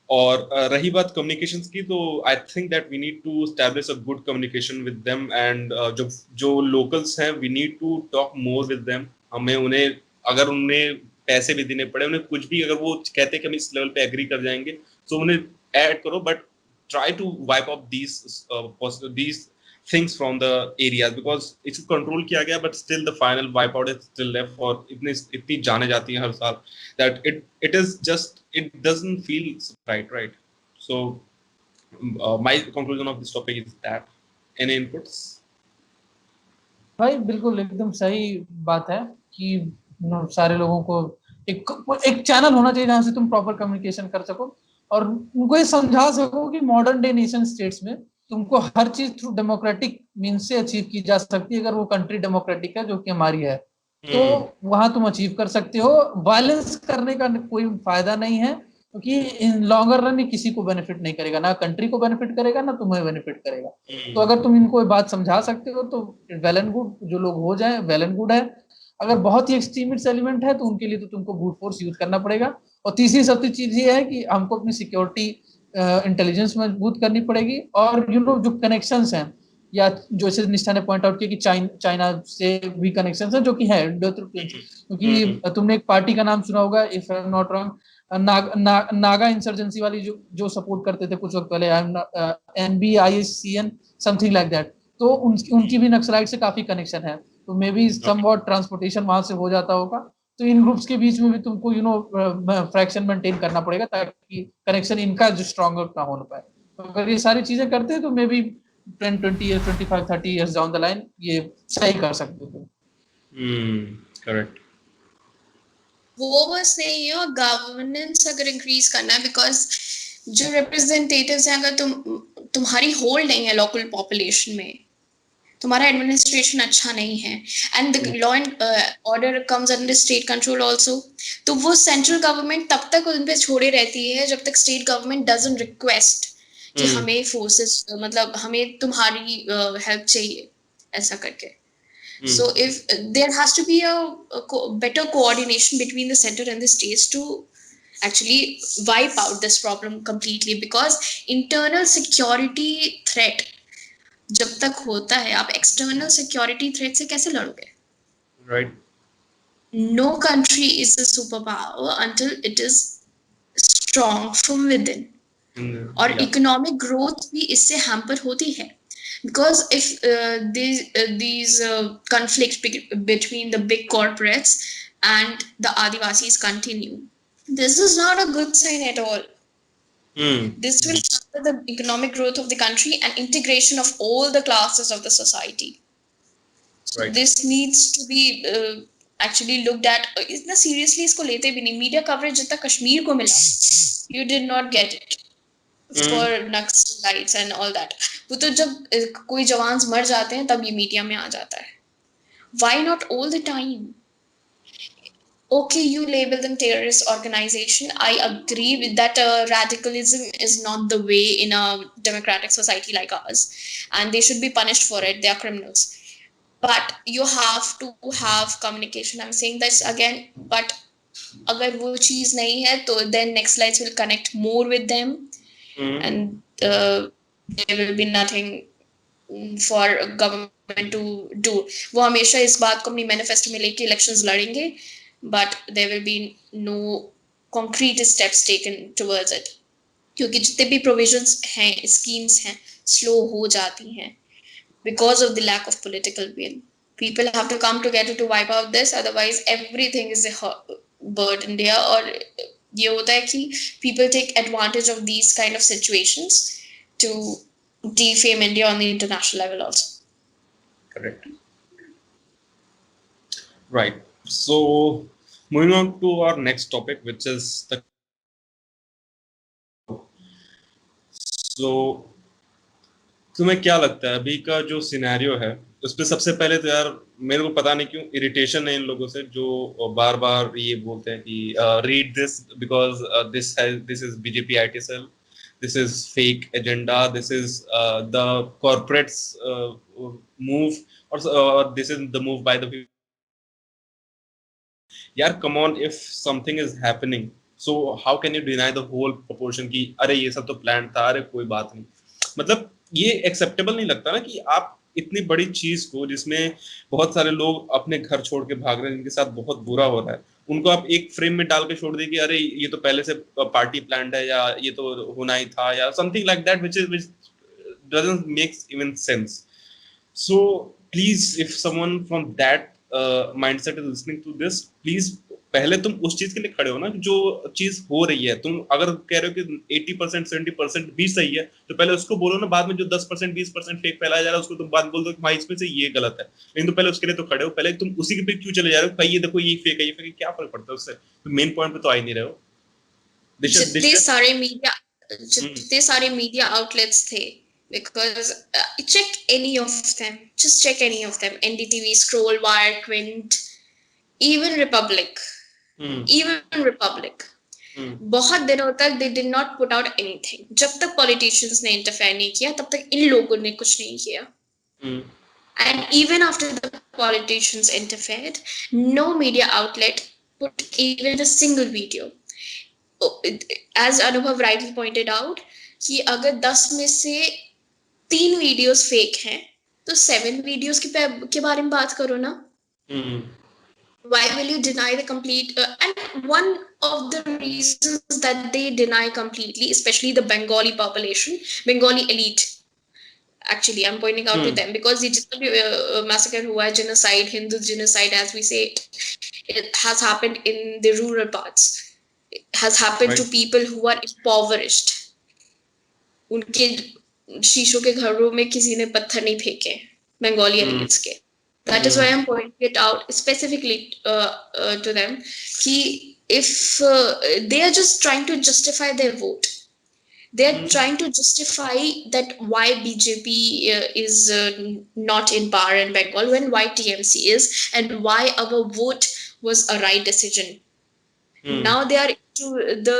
और रही बात कम्युनिकेशंस की, तो I think that we need to establish a good communication with them, and जो लोकल्स हैं we need to talk more with them. हमें उन्हें, अगर उन्हें पैसे भी देने पड़े, उन्हें कुछ भी, अगर वो कहते हैं कि हम इस लेवल पे एग्री कर जाएंगे, तो उन्हें ऐड करो, but try to wipe up these things from the areas, because इसको कंट्रोल किया गया, but still the final wipe out is still left, और इतनी जाने जाती हैं हर साल that it is just, it doesn't feel right. So my conclusion of this topic is that. Any inputs? भाई बिल्कुल एकदम सही बात है कि सारे लोगों को एक चैनल होना चाहिए जहाँ से तुम प्रॉपर कम्युनिकेशन कर सको और उनको ये समझा सको कि मॉडर्न डे नेशन स्टेट्स में तुमको हर चीज थ्रू डेमोक्रेटिक मींस से अचीव की जा सकती है। अगर वो कंट्री डेमोक्रेटिक है, जो कि हमारी है, तो वहां तुम अचीव कर सकते हो। वायलेंस करने का कोई फायदा नहीं है, क्योंकि इन लॉन्गर रन किसी को बेनिफिट नहीं करेगा, ना कंट्री को बेनिफिट करेगा, ना तुम्हें बेनिफिट करेगा। तो अगर तुम इनको ये बात समझा सकते हो तो वेल एंड गुड, जो लोग हो जाए वेल एंड गुड है। अगर बहुत ही एक्सट्रीमिस्ट एलिमेंट है तो उनके लिए तो तुमको ब्रूट फोर्स यूज करना पड़ेगा। और तीसरी सबसे चीज ये है कि हमको अपनी सिक्योरिटी इंटेलिजेंस मजबूत करनी पड़ेगी, और जो कनेक्शंस हैं, या जो निष्ठा ने पॉइंट आउट किया कि चाइना से भी कनेक्शंस हैं, जो कि है क्योंकि तुमने एक पार्टी का नाम सुना होगा, if I am not wrong, Naga insurgency वाली जो सपोर्ट करते थे कुछ वक्त पहले, NBICN समथिंग लाइक दैट। तो उनकी भी नक्सलाइट से काफी कनेक्शन है, तो मे बी समवॉट ट्रांसपोर्टेशन वहां से हो जाता होगा। तो इन ग्रुप्स के बीच में भी तुमको फ्रैक्शन मेंटेन करना पड़ेगा, ताकि कनेक्शन इनका जो स्ट्रॉन्गर ना हो पाए। तो अगर ये सारी चीजें करते हैं तो may be 10, 20 years, 25, 30 years down the line ये सही कर सकते थे। करेक्ट। वो बस नहीं है, और गवर्नेंस अगर इंक्रीज करना है, बिकॉज जो रिप्रेजेंटेटिव्स हैं, अगर तुम्हारी होल्ड नहीं है लोकल पॉपुलेशन में, तुम्हारा एडमिनिस्ट्रेशन अच्छा नहीं है, and the law and order comes under state control also, तो वो सेंट्रल गवर्नमेंट तब तक उन पे छोड़े रहती है जब तक स्टेट गवर्नमेंट डजंट रिक्वेस्ट कि हमें फोर्सेस, मतलब हमें तुम्हारी हेल्प चाहिए, ऐसा करके। So if there has to be a better coordination between the center and the states to actually wipe out this problem completely, because internal security threat जब तक होता है, आप external security threat से कैसे लड़ोगे? Right. No country is a superpower until it is strong from within. और इकोनॉमिक ग्रोथ भी इससे हैम्पर होती है, because if these conflicts between the big corporates and the Adivasis continue, this is not a good sign at all. This will hamper the economic growth of the country and integration of all the classes of the society. So Right. this needs to be actually looked at. इतना seriously इसको लेते भी नहीं. Media coverage जितना कश्मीर को मिला, you did not get it. For Naxalites and all that. वो तो जब कोई जवान मर जाते हैं तब ये मीडिया में आ जाता है. Why not all the time? Okay, you label them terrorist organization. I agree with that. Radicalism is not the way in a democratic society like ours, and they should be punished for it. They are criminals. But you have to have communication. I'm saying this again. But अगर वो चीज नहीं है तो then Naxalites will connect more with them. And there will be nothing for government to do. वो हमेशा इस बात को अपनी मैनिफेस्टो में लेके इलेक्शंस लड़ेंगे, but there will be no concrete steps taken towards it, क्योंकि जितने भी provisions हैं, schemes हैं, slow हो जाती हैं because of the lack of political will. People have to come together to wipe out this, otherwise everything is a burden there. और ये होता है कि people take advantage of these kind of situations to defame India on the international level also. Correct. Right. So moving on to our next topic, which is the तुम्हें क्या लगता है अभी का जो सिनेरियो है उस पे? सबसे पहले तो यार मेरे को पता नहीं क्यों इरिटेशन है इन लोगों से जो बार बार ये बोलते हैं कि read this because this is BJP IT cell, this is fake agenda, this is the corporates move, or this is the move by the people. यार come on, if something is happening, so how can you deny the whole proportion कि अरे ये सब तो प्लान था, अरे कोई बात नहीं. मतलब ये एक्सेप्टेबल नहीं लगता ना कि आप इतनी बड़ी चीज को जिसमें बहुत सारे लोग अपने घर छोड़ के भाग रहे हैं, जिनके साथ बहुत बुरा हो रहा है, उनको आप एक फ्रेम में डाल के छोड़ दे कि अरे ये तो पहले से पार्टी प्लान्ड है, या ये तो होना ही था, या something like that, which doesn't make even sense. So please, if someone from that mindset is listening to this, please पहले तुम उस चीज के लिए खड़े हो ना जो चीज हो रही है. तुम अगर कह रहे हो कि 80% 70% भी सही है तो पहले उसको बोलो ना. बाद में जो 10% 20% फेक फैलाया जा रहा है उसको तुम बाद बोल दो कि भाई इसमें से ये गलत है, लेकिन तो पहले उसके लिए तो खड़े हो. पहले तुम उसी के पे क्यों चले जा रहे हो भाई ये देखो ये फेक है, ये फेक है, क्या फर्क पड़ता है उससे? तो मेन पॉइंट पे तो आ ही नहीं रहे हो. जितने सारे मीडिया आउटलेट्स थे, because check any of them, just check any of them, NDTV, Scroll, Wire, Quint, even Republic. बहुत दिनों तक they did not put out anything. जब तक politicians ने interfere नहीं किया तब तक इन लोगों ने कुछ नहीं किया. And even after the politicians interfered, no media outlet put even a single video. As Anubhav rightly pointed out, कि अगर 10 में से 3 वीडियोस फेक हैं तो 7 वीडियोस के बारे में बात करो ना. Why will you deny the complete and one of the reasons that they deny completely, especially the Bengali population, Bengali elite, actually I'm pointing out to them, because the jitna bhi massacre hua hai, genocide, Hindu genocide as we say it has happened in the rural parts. It has happened to people who are impoverished. उनके शीशों के घरों में किसी ने पत्थर नहीं फेंके, Bengali elites के. That is why I'm pointing it out specifically to them. Ki if they are just trying to justify their vote, they are trying to justify that why BJP is not in power in Bengal when why TMC is, and why our vote was a right decision. Now they are into the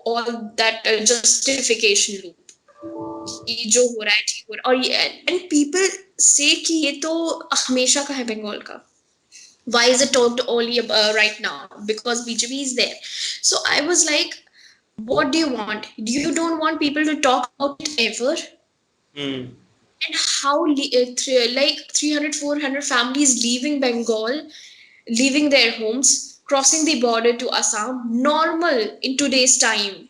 all that justification loop. जो हो रहा है ठीक हो रहा है. और and people से कि ये तो हमेशा का है बंगाल का. Why is it talked only right now? Because BJP is there. So I was like, what do you want? You don't want people to talk about it ever? Hmm. And how like 300, 400 families leaving Bengal, leaving their homes, crossing the border to Assam, normal in today's time.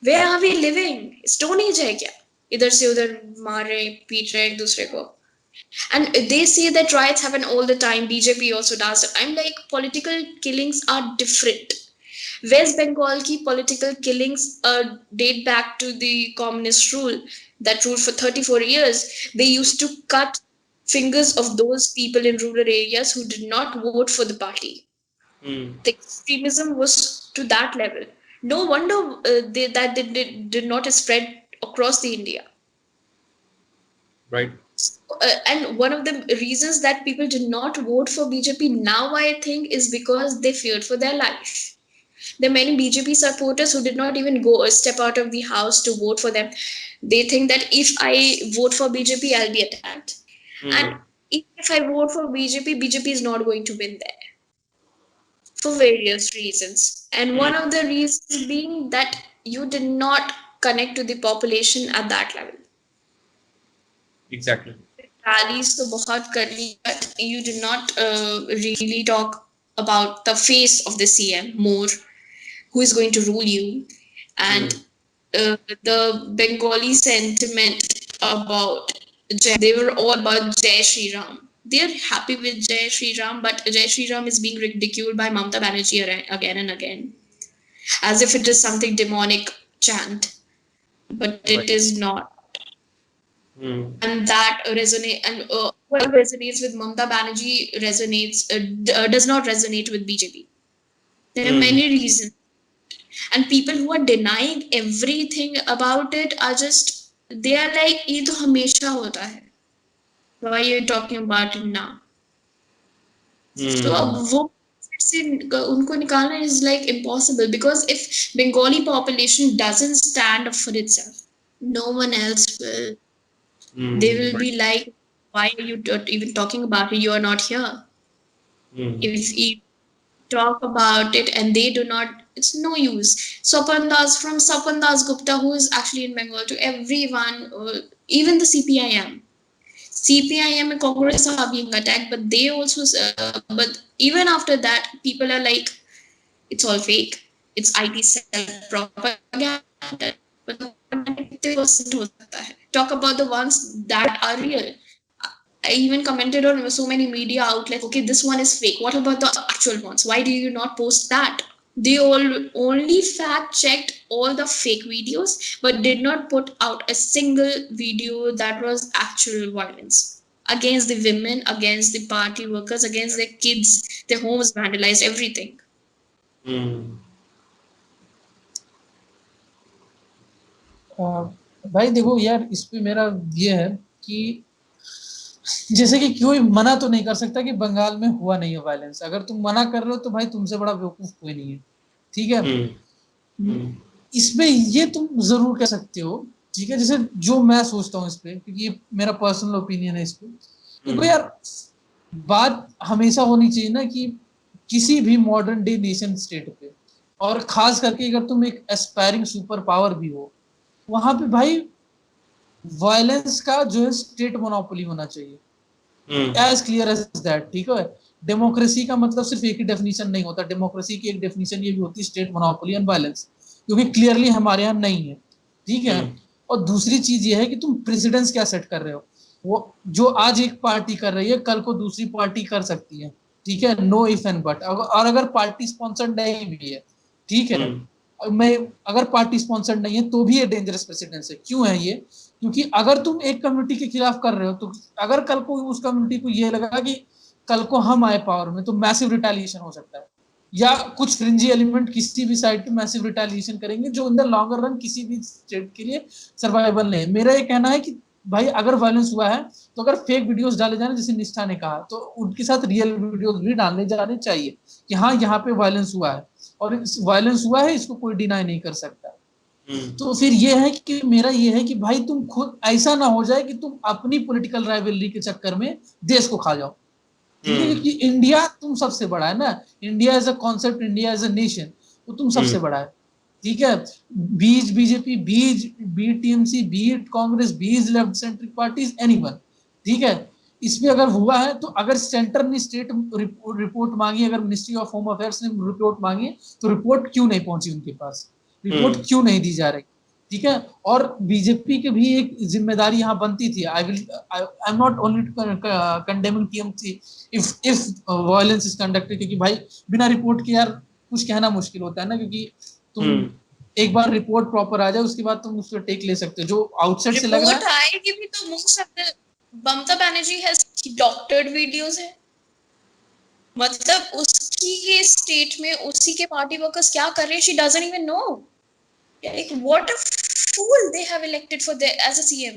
Where are we living? Stone age hai kya? इधर से उधर मार रहे पीट रहे एक दूसरे को. And they say that riots happen all the time. BJP also does it. I'm like, political killings are different. West Bengal ki political killings date back to the communist rule that ruled for 34 years. They used to cut fingers of those people in rural areas who did not vote for the party. Hmm. The extremism was to that level. No wonder they did not spread across the India. Right. And one of the reasons that people did not vote for BJP now, I think, is because they feared for their life. There are many BJP supporters who did not even go a step out of the house to vote for them. They think that if I vote for BJP, I'll be attacked. Hmm. And if I vote for BJP, BJP is not going to win there for various reasons. And one of the reasons being that you did not connect to the population at that level. Exactly. Rallies तो बहुत कर ली, but you did not really talk about the face of the CM more, who is going to rule you, and the Bengali sentiment about they were all about Jai Shri Ram. They are happy with Jai Shri Ram, but Jai Shri Ram is being ridiculed by Mamata Banerjee again and again, as if it is something demonic chant, but it is not. And that resonate, and what resonates with Mamata Banerjee does not resonate with BJP. There are many reasons, and people who are denying everything about it are just, they are like, ये तो हमेशा होता है. Why are you talking about it now? So अब वो से उनको निकालना is like impossible, because if Bengali population doesn't stand up for itself, no one else will. They will be like, why are you even talking about it? You are not here. If you talk about it and they do not, it's no use. Swapan Das, from Swapan Das Gupta, who is actually in Bengal, to everyone, even the CPIM. CPIM and Congress are being attacked, but they also, but even after that, people are like, it's all fake. It's IT self-propaganda. But 90% हो सकता है. Talk about the ones that are real. I even commented on so many media outlets, okay, this one is fake. What about the actual ones? Why do you not post that? They only fact checked all the fake videos, but did not put out a single video that was actual violence against the women, against the party workers, against their kids, their homes vandalized, everything. भाई देखो यार, इस पे मेरा ये है कि जैसे कि कोई मना तो नहीं कर सकता कि बंगाल में हुआ नहीं है वायलेंस. अगर तुम मना कर रहे हो तो भाई तुमसे बड़ा बेवकूफ कोई नहीं है, ठीक है. इसमें ये तुम जरूर कह सकते हो, ठीक है, जैसे जो मैं सोचता हूँ इस पे, क्योंकि ये मेरा पर्सनल ओपिनियन है इस पे. क्योंकि यार बात हमेशा होनी चाहिए ना कि किसी भी मॉडर्न डे नेशन स्टेट पे, और खास करके अगर तुम एक एस्पायरिंग सुपर पावर भी हो, वहां पे भाई वायलेंस का जो है स्टेट मोनोपोली होना चाहिए, एज क्लियर एज दैट. ठीक है, डेमोक्रेसी का मतलब सिर्फ एक ही डेफिनेशन नहीं होता. डेमोक्रेसी की एक डेफिनेशन ये भी होती है, स्टेट मोनोपोली एंड वायलेंस, क्योंकि क्लियरली हमारे यहाँ नहीं है. ठीक है. और दूसरी चीज ये है कि तुम प्रेसिडेंस क्या सेट कर रहे हो. वो जो आज एक पार्टी कर रही है, कल को दूसरी पार्टी कर सकती है. ठीक है, नो इफ एंड बट. और अगर पार्टी स्पॉन्सर्ड नहीं भी है, ठीक है, मैं अगर पार्टी स्पॉन्सर्ड नहीं है तो भी ये डेंजरस प्रेसिडेंस है. क्यों है ये? क्योंकि अगर तुम एक कम्युनिटी के खिलाफ कर रहे हो, तो अगर कल को उस कम्युनिटी को ये लगा कि कल को हम आए पावर में, तो मैसिव रिटेलिएशन हो सकता है, या कुछ फ्रिंजी एलिमेंट किसी भी साइड पे मैसिव रिटेलिएशन करेंगे, जो इन द लॉन्गर रन किसी भी स्टेट के लिए सर्वाइवल नहीं है. मेरा ये कहना है कि भाई अगर वायलेंस हुआ है, तो अगर फेक वीडियोस डाले जाने, जैसे निष्ठा ने कहा, तो उनके साथ रियल वीडियोस भी डालने जाने चाहिए कि हाँ यहाँ पे वायलेंस हुआ है, और वायलेंस हुआ है, इसको कोई डिनाई नहीं कर सकता. तो फिर ये है कि मेरा ये है कि भाई तुम खुद ऐसा ना हो जाए कि तुम अपनी पॉलिटिकल राइवलरी के चक्कर में देश को खा जाओ, ठीक है, क्योंकि इंडिया तुम सबसे बड़ा है ना, India as a concept, India as a nation, तो तुम सबसे बड़ा है, ठीक है। बीज बीजेपी, बीज टीएमसी, बीट कांग्रेस, बीज लेफ्ट सेंट्रिक पार्टीज, एनीवन, ठीक है। इसमें अगर हुआ है तो अगर सेंटर ने स्टेट रिपोर्ट मांगी, अगर मिनिस्ट्री ऑफ होम अफेयर्स ने रिपोर्ट मांगी, तो रिपोर्ट क्यों नहीं पहुंची उनके पास, रिपोर्ट क्यों नहीं दी जा रही, ठीक है। और बीजेपी की भी एक जिम्मेदारी यहाँ बनती थी। आई am not only condemning TMC if violence is conducted, क्योंकि भाई बिना रिपोर्ट के यार कुछ कहना मुश्किल होता है ना, क्योंकि तुम एक बार रिपोर्ट प्रॉपर आ जाए उसके बाद तुम उसको टेक ले सकते हो, जो आउटसाइड से लग रहा है। रिपोर्ट आएगी भी तो most of the Mamata Banerjee has doctored videos है, मतलब उसकी के स्टेट में उसी के पार्टी वर्कर्स क्या कर रहे हैं, she doesn't even know, like what a fool they have elected for their as a CM.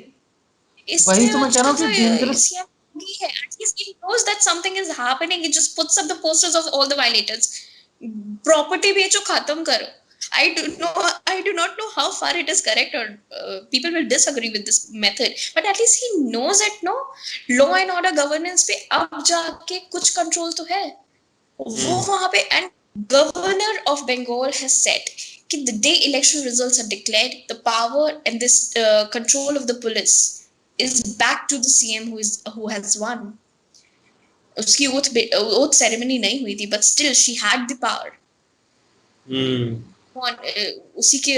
वही तो मैं कह रहा हूँ कि डेंजरस CM है, at least he knows that something is happening, he just puts up the posters of all the violators. Property बेचो, खत्म करो. I do not know how far it is correct, or people will disagree with this method, but at least he knows it, no, law and order governance पे अब जाके कुछ control तो है वो वहाँ पे. And governor of Bengal has said कि the day election results are declared, the power and this control of the police is back to the CM who has won. उसकी oath ceremony नहीं हुई थी, but still she had the power. उसी के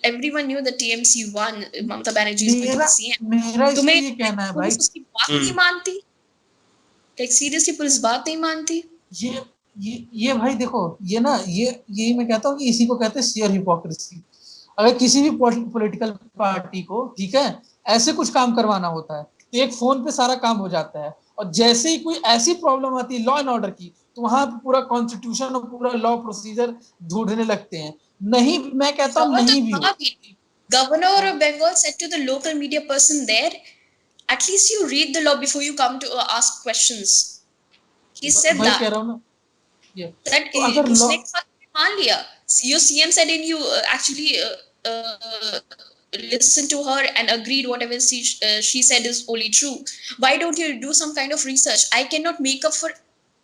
everyone knew that TMC won, Mamata Banerjee is going to be CM. मेरा इसमें ये कहना है भाई, उसकी बात नहीं मानती, like seriously पुलिस बात नहीं मानती. ये भाई देखो, ये ना, ये मैं कहता हूँ कि इसी को कहते हैं शेयर हिपोक्रेसी। अगर किसी भी पॉलिटिकल पार्टी को, ठीक है, ऐसे कुछ काम करवाना होता है तो एक फोन पे सारा काम हो जाता है, और जैसे ही कोई ऐसी प्रॉब्लम आती है लॉ एंड ऑर्डर की, तो वहां पूरा कॉन्स्टिट्यूशन और पूरा लॉ प्रोसीजर ढूंढने लगते हैं। नहीं, मैं कहता हूँ नहीं भी हो। Governor of Bengal said to the local media person there, at least you read the law before you come to ask questions. He said that. कह रहा हूँ ना, that उसने मान लिया. Your CM said in you actually listened to her and agreed whatever she said is only true. Why don't you do some kind of research? I cannot make up for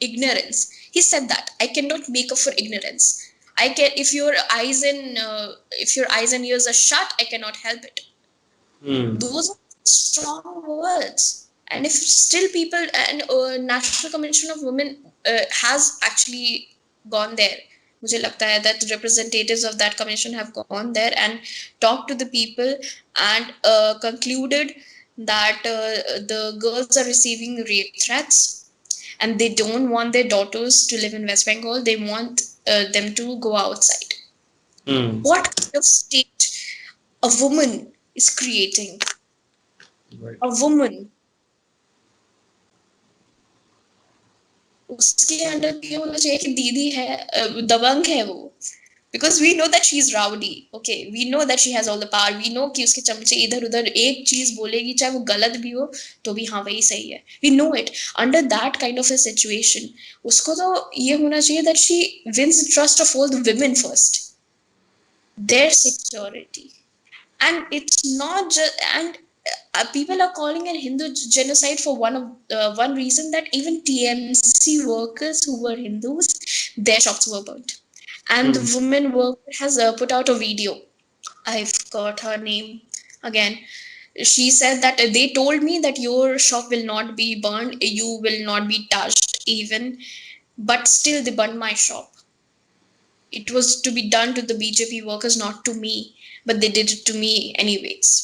ignorance. He said that I cannot make up for ignorance. I can, if your eyes and ears are shut, I cannot help it. Those are strong words. And if still people, and National Commission of Women has actually gone there, मुझे लगता है that representatives of that commission have gone there and talked to the people and concluded that the girls are receiving rape threats and they don't want their daughters to live in West Bengal. They want them to go outside. What kind of state a woman is creating? Right. A woman. उसके अंडर ये होना चाहिए कि दीदी है, दबंग है वो, because we know that she is rowdy. Okay, we know that she has all the power. We know कि उसके चमचे इधर उधर एक चीज बोलेगी, चाहे वो गलत भी हो तो भी हाँ वही सही है. We know it. Under that kind of a situation, उसको तो ये होना चाहिए that she wins the trust of all the women first. Their security. And it's not just, and people are calling it Hindu genocide for one reason, that even TMC workers who were Hindus, their shops were burnt. And the woman worker has put out a video. I forgot her name again. She said that they told me that your shop will not be burned, you will not be touched even, but still they burned my shop. It was to be done to the BJP workers, not to me, but they did it to me anyways.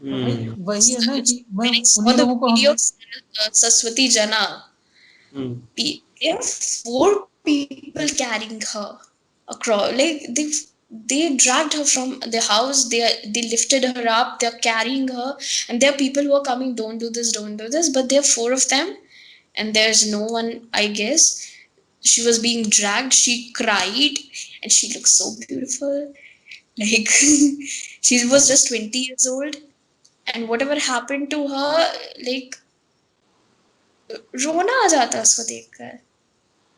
वही है ना कि मैं उन्हीं लोगों को Saraswati Jana, there are 4 people carrying her across, like they dragged her from the house, they lifted her up, they're carrying her, and there are people who are coming, don't do this, but there are 4 of them and there's no one. I guess she was being dragged, she cried and she looked so beautiful, like she was just 20 years old. And whatever happened to her, like, रोना आ जाता है उसको देखकर,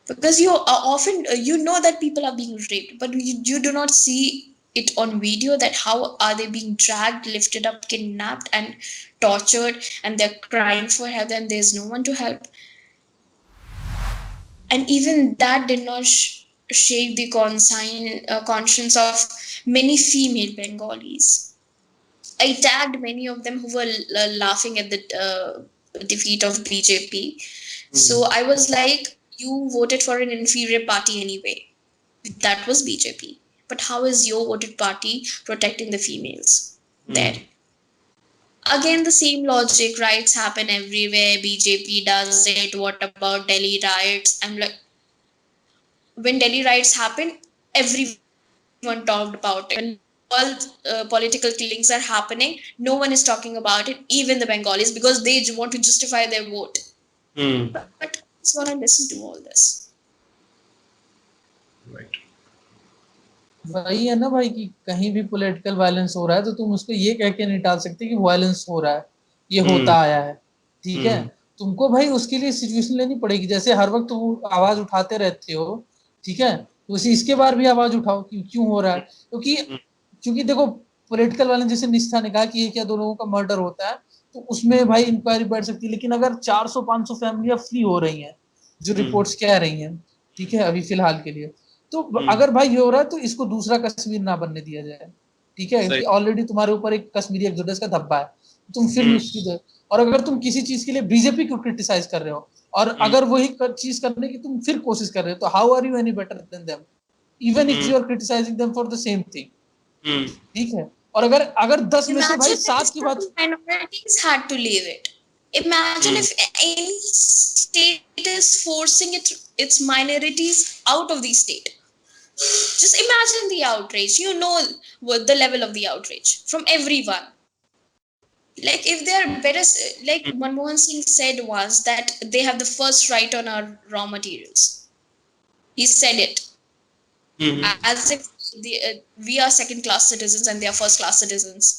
because you often you know that people are being raped, but you do not see it on video that how are they being dragged, lifted up, kidnapped, and tortured, and they're crying for help, and there's no one to help. And even that did not shake the conscience of many female Bengalis. I tagged many of them who were laughing at the defeat of BJP. So I was like, you voted for an inferior party anyway. That was BJP. But how is your voted party protecting the females there? Again, the same logic, riots happen everywhere, BJP does it, what about Delhi riots? I'm like, when Delhi riots happen, everyone talked about it. When all political killings are happening, no one is talking about it, even the Bengalis, because they want to justify their vote. But I just want to listen to all this. Right. वही है ना भाई कि कहीं भी पॉलिटिकल वायलेंस हो रहा है तो तुम उसको ये कह के नहीं टाल सकते कि वायलेंस हो रहा है, ये होता आया है, ठीक है। तुमको भाई उसके लिए सिचुएशन लेनी पड़ेगी। जैसे हर वक्त तुम आवाज उठाते रहते हो, ठीक है, तो इसके बार भी आवाज उठाओ कि क्यों हो रहा है। क्योंकि देखो पॉलिटिकल वायलेंस, जैसे निष्ठा ने कहा कि एक या दो लोगों का मर्डर होता है तो उसमें भाई इंक्वायरी बैठ सकती है, लेकिन अगर 400-500 फैमिलियां फ्री हो रही हैं जो रिपोर्ट्स कह रही हैं, ठीक है, अभी फिलहाल के लिए, तो अगर भाई ये हो रहा है तो इसको दूसरा कश्मीर ना बनने दिया जाए, ठीक है। ऑलरेडी तुम्हारे ऊपर एक कश्मीरी एक्सोडस का धब्बा है, तुम फिर उसकी, और अगर तुम किसी चीज के लिए बीजेपी को क्रिटिसाइज कर रहे हो और अगर वही चीज करने की तुम फिर कोशिश कर रहे हो, तो how are you any better than them, even if you are criticising them for the same thing, ठीक है। और अगर 10 में से भाई 7 की बात, minorities had to leave it. Imagine if any state is forcing its minorities out of the state. Just imagine the outrage. You know what the level of the outrage from everyone. Like if they are better, like Manmohan Singh said once that they have the first right on our raw materials. He said it as if we are second-class citizens and they are first-class citizens.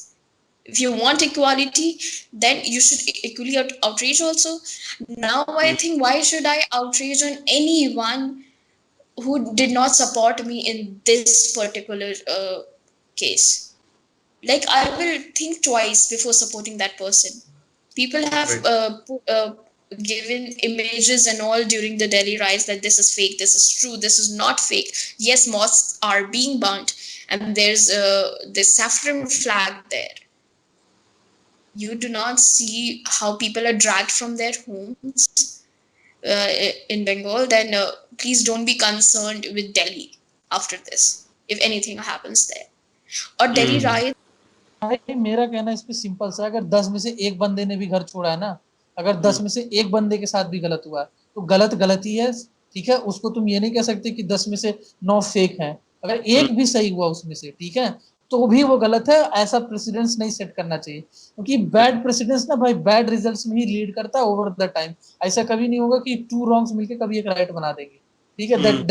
If you want equality, then you should equally outrage also. Now I think, why should I outrage on anyone who did not support me in this particular case? Like, I will think twice before supporting that person. People have given images and all during the Delhi riots that this is fake, this is true, this is not fake. Yes, mosques are being burnt and there's the saffron flag there. You do not see how people are dragged from their homes in Bengal, then please don't be concerned with Delhi after this, if anything happens there. Or Delhi riot. भाई मेरा कहना इस पे सिंपल सा, अगर 10 में से एक बंदे ने भी घर छोड़ा है ना, अगर 10 में से एक बंदे के साथ भी गलत हुआ है तो गलत ही है, ठीक है। उसको तुम ये नहीं कह सकते कि 10 में से 9 फेक हैं। अगर एक भी सही हुआ उसमें से, ठीक है, तो भी वो गलत है। ऐसा प्रेसिडेंस नहीं सेट करना चाहिए, क्योंकि बैड प्रेसिडेंस ना भाई बैड रिजल्ट्स में ही लीड करता है ओवर द टाइम। ऐसा कभी नहीं होगा कि 2 रॉन्ग्स मिलके कभी एक राइट बना देंगे, ठीक है।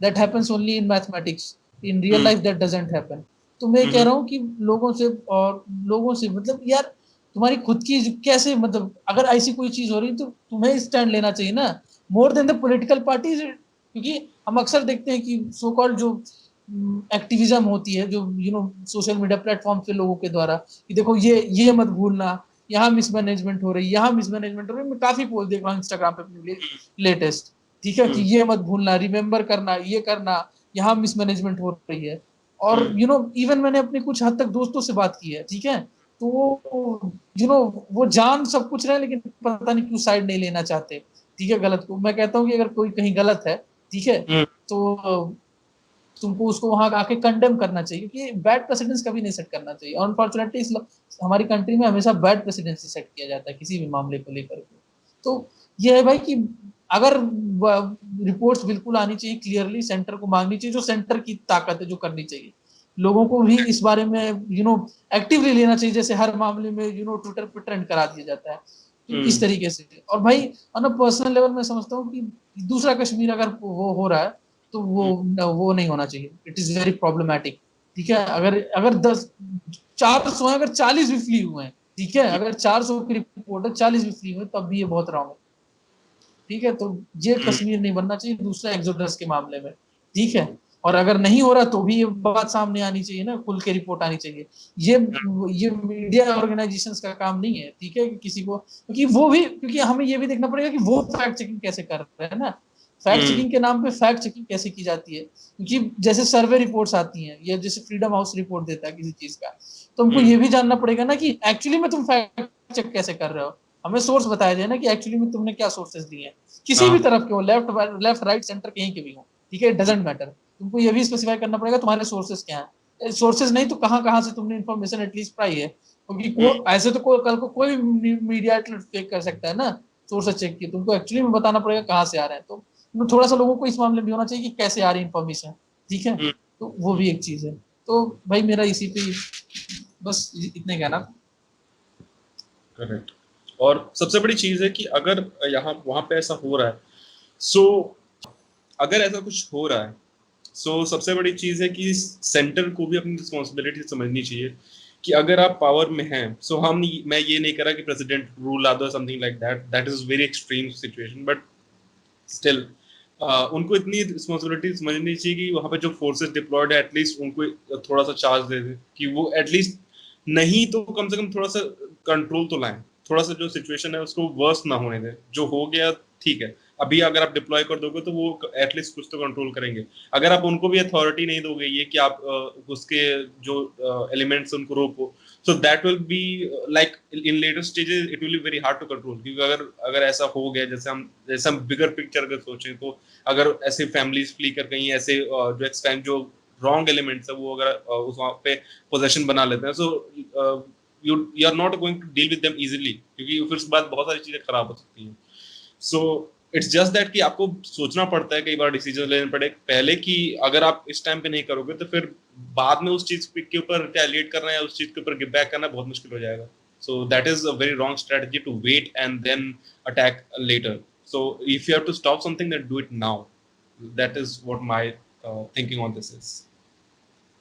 That happens only in mathematics, in real life that doesn't happen. तो मैं कह रहा हूँ कि लोगों से मतलब यार तुम्हारी खुद की कैसे, मतलब अगर ऐसी कोई चीज हो रही तो तुम्हें स्टैंड लेना चाहिए ना, more than the political parties. क्योंकि हम अक्सर देखते हैं कि सो कॉल्ड जो एक्टिविज्म होती है, जो सोशल मीडिया प्लेटफॉर्म पे लोगों के द्वारा, कि देखो ये मत भूलना, यहाँ मिसमैनेजमेंट हो रही, यहाँ मिसमैनेजमेंट हो रही। मैं काफी पोस्ट देख रहा हूँ इंस्टाग्राम पे अपने लेटेस्ट, ठीक है, कि ये मत भूलना, रिमेम्बर करना, ये करना, यहाँ मिसमैनेजमेंट हो रही है। और इवन मैंने अपने कुछ हद तक दोस्तों से बात की है, ठीक है, तो वो जान सब कुछ रहे लेकिन पता नहीं क्यों साइड नहीं लेना चाहते, ठीक है, गलत को। मैं कहता हूँ कि अगर कोई कहीं गलत है, ठीक है, तो तुमको उसको वहां आके कंडेम करना चाहिए, क्योंकि बैड प्रेसिडेंस कभी नहीं सेट करना चाहिए। अनफॉर्चुनेटली हमारी कंट्री में हमेशा बैड प्रेसिडेंसी सेट किया जाता है किसी भी मामले को लेकर के। तो ये है भाई कि अगर रिपोर्ट्स बिल्कुल आनी चाहिए क्लियरली, सेंटर को मांगनी चाहिए, जो सेंटर की ताकत है जो करनी चाहिए। लोगों को भी इस बारे में एक्टिवली लेना चाहिए, जैसे हर मामले में ट्विटर पे ट्रेंड करा दिया जाता है, तो इस तरीके से। और भाई ऑन अ पर्सनल लेवल में समझता हूँ कि दूसरा कश्मीर अगर वो हो रहा है तो वो नहीं होना चाहिए। इट इज वेरी प्रॉब्लमेटिक, ठीक है। अगर 400 अगर 40 भी फ्ली हुए हैं, ठीक है, अगर 400 की रिपोर्ट है 40 भी फ्ली हुए तब भी ये बहुत रॉन्ग है, ठीक है। तो ये कश्मीर नहीं बनना चाहिए दूसरा एक्सोडस के मामले में, ठीक है। और अगर नहीं हो रहा तो भी ये बात सामने आनी चाहिए ना, खुल के रिपोर्ट आनी चाहिए। ये मीडिया ऑर्गेनाइजेशंस का काम नहीं है, ठीक है, कि किसी को, क्योंकि हमें ये भी देखना पड़ेगा कि वो फैक्ट चेकिंग कैसे कर रहे हैं ना, फैक्ट चेकिंग के नाम पे फैक्ट चेकिंग कैसे की जाती है। क्योंकि जैसे सर्वे रिपोर्ट्स आती हैं, या जैसे फ्रीडम हाउस रिपोर्ट देता है किसी चीज का, तो हमको ये भी जानना पड़ेगा ना कि एक्चुअली में तुम फैक्ट चेक कैसे कर रहे हो। हमें सोर्स बताया जाए ना कि एक्चुअली में तुमने क्या सोर्सेज दिए हैं, किसी भी तरफ के हो, लेफ्ट राइट सेंटर कहीं के भी हो, ठीक है, इट डजंट मैटर। तुमको ये भी स्पेसिफाई करना पड़ेगा तुम्हारे सोर्सेज क्या है, सोर्सेज नहीं तो कहाँ से तुमने इन्फॉर्मेशन एटलीस्ट पाई है। क्योंकि ऐसे तो कल को कोई मीडिया आउटलेट फेक कर सकता है ना सोर्सेज चेक की, तुमको एक्चुअली में बताना पड़ेगा कहाँ से आ रहे हैं। तो थोड़ा सा लोगों को इस मामले में होना चाहिए कि कैसे आ रही इन्फॉर्मेशन, ठीक है, तो वो भी एक चीज है। तो भाई मेरा इसी पे बस इतने कहना। करेक्ट। और सबसे बड़ी चीज है कि अगर यहाँ वहां पे ऐसा हो रहा है, सो अगर ऐसा कुछ हो रहा है, सो सबसे बड़ी चीज है कि सेंटर को भी अपनी रिस्पॉन्सिबिलिटी समझनी चाहिए कि अगर आप पावर में हैं, सो मैं ये नहीं कर रहा कि प्रेसिडेंट रूल आदो something like that is very extreme situation, but still उनको इतनी रिस्पॉन्सिबिलिटी समझनी चाहिए कि वहाँ पे जो फोर्सेस डिप्लॉयड है एटलीस्ट उनको थोड़ा सा चार्ज दे दे कि वो एटलीस्ट नहीं तो कम से कम थोड़ा सा कंट्रोल तो लाएं, थोड़ा सा जो सिचुएशन है उसको वर्स ना होने दें। जो हो गया ठीक है, अभी अगर आप डिप्लॉय कर दोगे तो वो एटलीस्ट कुछ तो कंट्रोल करेंगे। अगर आप उनको भी अथॉरिटी नहीं दोगे ये कि आप उसके जो एलिमेंट्स उनको रोको, so that will be like in later stages it will be very hard to control। क्योंकि अगर ऐसा हो गया, जैसे हम बिगर पिक्चर अगर सोचें, तो अगर ऐसे फैमिलीज फ्ली कर गई, ऐसे जो एक्सपेंड जो रॉन्ग एलिमेंट्स है वो अगर उस वहाँ पे पोजेशन बना लेते हैं, सो you are not going to deal with them easily, क्योंकि फिर उसके बाद बहुत सारी चीजें खराब हो सकती हैं। सो इट्स जस्ट दैट कि आपको सोचना पड़ता है, कई बार डिसीजन लेने पड़े पहले कि अगर आप इस टाइम पे नहीं करोगे तो फिर बाद में उस चीज के ऊपर रिटेलिएट करना या उस चीज के ऊपर गिव बैक करना बहुत मुश्किल हो जाएगा। So that is a very wrong strategy to wait and then attack later. So if you have to stop something then do it now. That is what my thinking on this is.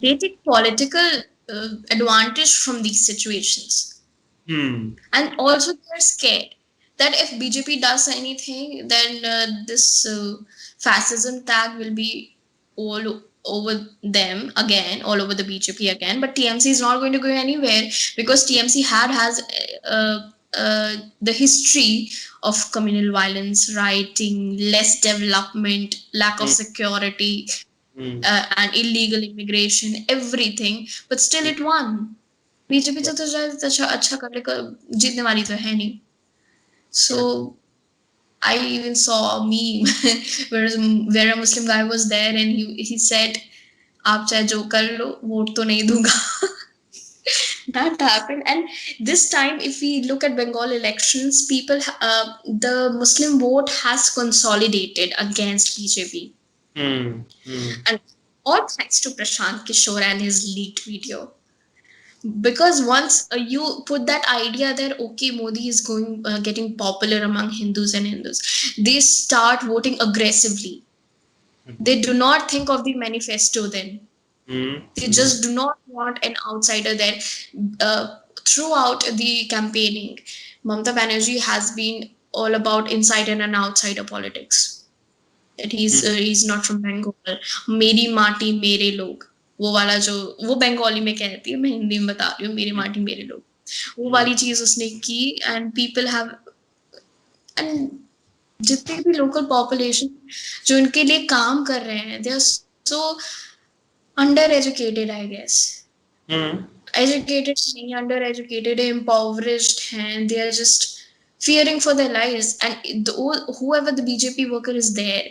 They take political advantage from these situations. And also they're scared that if BJP does anything, then this fascism tag will be all over them again, all over the BJP again. But TMC is not going to go anywhere because TMC has the history of communal violence, rioting, less development, lack of security, and illegal immigration, everything. But still it won. BJP तो अच्छा करने का जीतने वाली तो है नहीं। So I even saw a meme where a Muslim guy was there and he said, आप चाहे जो कर लो, वोट तो नहीं दूंगा। That happened. And this time if we look at Bengal elections, the Muslim vote has consolidated against BJP. And all thanks to Prashant Kishore and his leaked video. Because once you put that idea that okay, Modi is getting popular among Hindus and Hindus, they start voting aggressively. They do not think of the manifesto then. They just do not want an outsider there. Throughout the campaigning, Mamata Banerjee has been all about insider and outsider politics. That he's not from Bengal. मेरी माटी मेरे लोग, वो वाला जो वो बंगाली में कहती है, मैं हिंदी में बता रही हूँ, मेरी माटी मेरे लोग, वो वाली चीज उसने की। एंड पीपल हैव, एंड जितने भी लोकल पॉपुलेशन जो उनके लिए काम कर रहे हैं, they are so under educated, I guess. Educated नहीं, अंडर एजुकेटेड, impoverished हैं, they are just fearing for their lives. And whoever the BJP worker is there,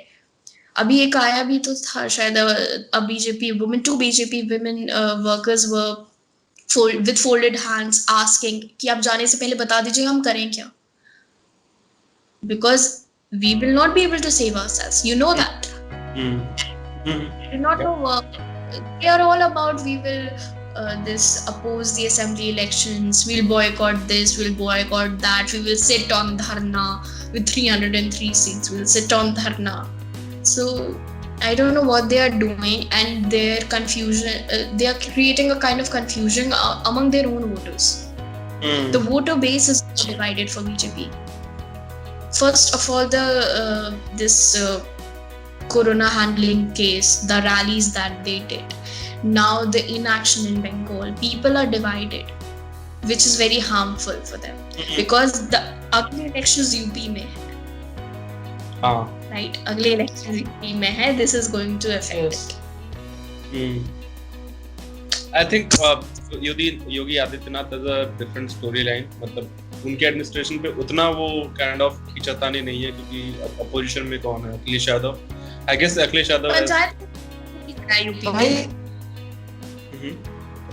अभी एक आया भी तो था शायद, two BJP women workers were with folded hands asking कि आप जाने से पहले बता दीजिए हम करें क्या, because we will not be able to save ourselves, you know that. They do not know. They are all about we will oppose the assembly elections, we'll boycott this, we'll boycott that, we will sit on dharna with 303 seats, we'll sit on dharna. So I don't know what they are doing, and their confusion, they are creating a kind of confusion among their own voters. The voter base is divided for BJP. First of all, this corona handling case, the rallies that they did, now the inaction in Bengal, people are divided, which is very harmful for them because the ugly elections UP में है, right? Ugly elections UP में है. This is going to affect it. I think Yogi Adityanath has a different storyline. मतलब उनके एडमिनिस्ट्रेशन पे उतना वो काइंड ऑफ खींचतानी नहीं है क्योंकि अपोजिशन में कौन है? Akhilesh Yadav. I guess Akhilesh Yadav UP में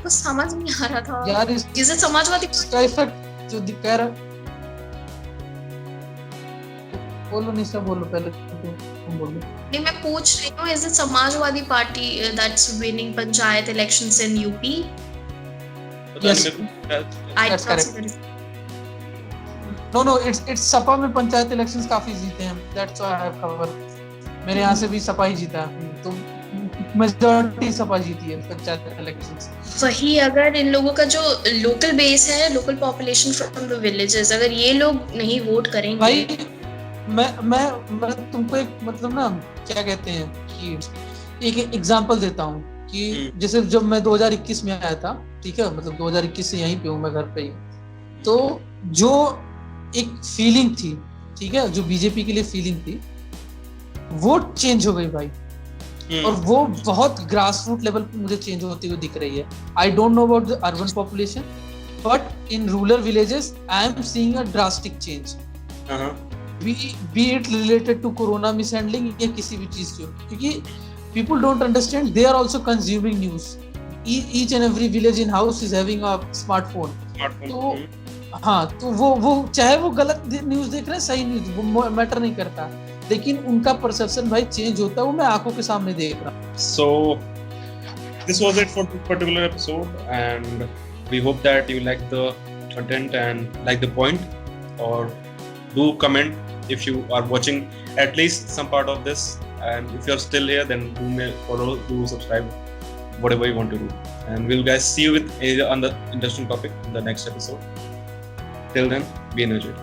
कुछ समझ नहीं आ रहा था यार. जिसे समाजवादी इसका इफेक्ट जो दिखा रहा. बोलो निशा, बोलो पहले तुम बोलो. नहीं, मैं पूछ रही हूँ, is it Samajwadi party that's winning panchayat elections in UP? Yes, that's correct. No, it's Sapa में पंचायत इलेक्शंस काफी जीते हैं. That's why I have covered. मेरे यहाँ से भी सपा ही जीता है, तो मेजॉरिटी सपा जीती है पंचायत इलेक्शंस. वही अगर इन लोगों का जो लोकल बेस है, local population from the villages, अगर ये लोग नहीं वोट करेंगे. भाई मैं तुमको एक मतलब ना क्या कहते हैं कि एक एग्जांपल देता हूँ कि जैसे जब मैं 2021 में आया था, ठीक है, मतलब 2021 से यहीं पे हूँ मैं, घर पे ही. तो जो एक फीलिंग थी, ठीक है, जो बीजेपी के लिए फीलिंग थी, वो चेंज हो गई भाई. और वो बहुत ग्रास रूट लेवल पे मुझे चेंज होती हुई दिख रही है. I don't know about the urban population, but in rural villages I am seeing a drastic change. Be it related to corona mishandling या किसी भी चीज से, क्योंकि people don't understand, they are also consuming news. Each and every village in house is having a smartphone. तो हाँ, तो वो चाहे वो गलत न्यूज देख रहे हैं, सही न्यूज, वो मैटर नहीं करता, लेकिन उनका परसेप्शन भाई चेंज होता है, वो मैं आंखों के सामने देख रहा हूँ. So this was it for this particular episode, and we hope that you like the content and like the point, or do comment if you are watching at least some part of this, and if you're still here, then do follow, do subscribe, whatever you want to do, and we'll guys see you with another interesting topic in the next episode. Till then, be energized.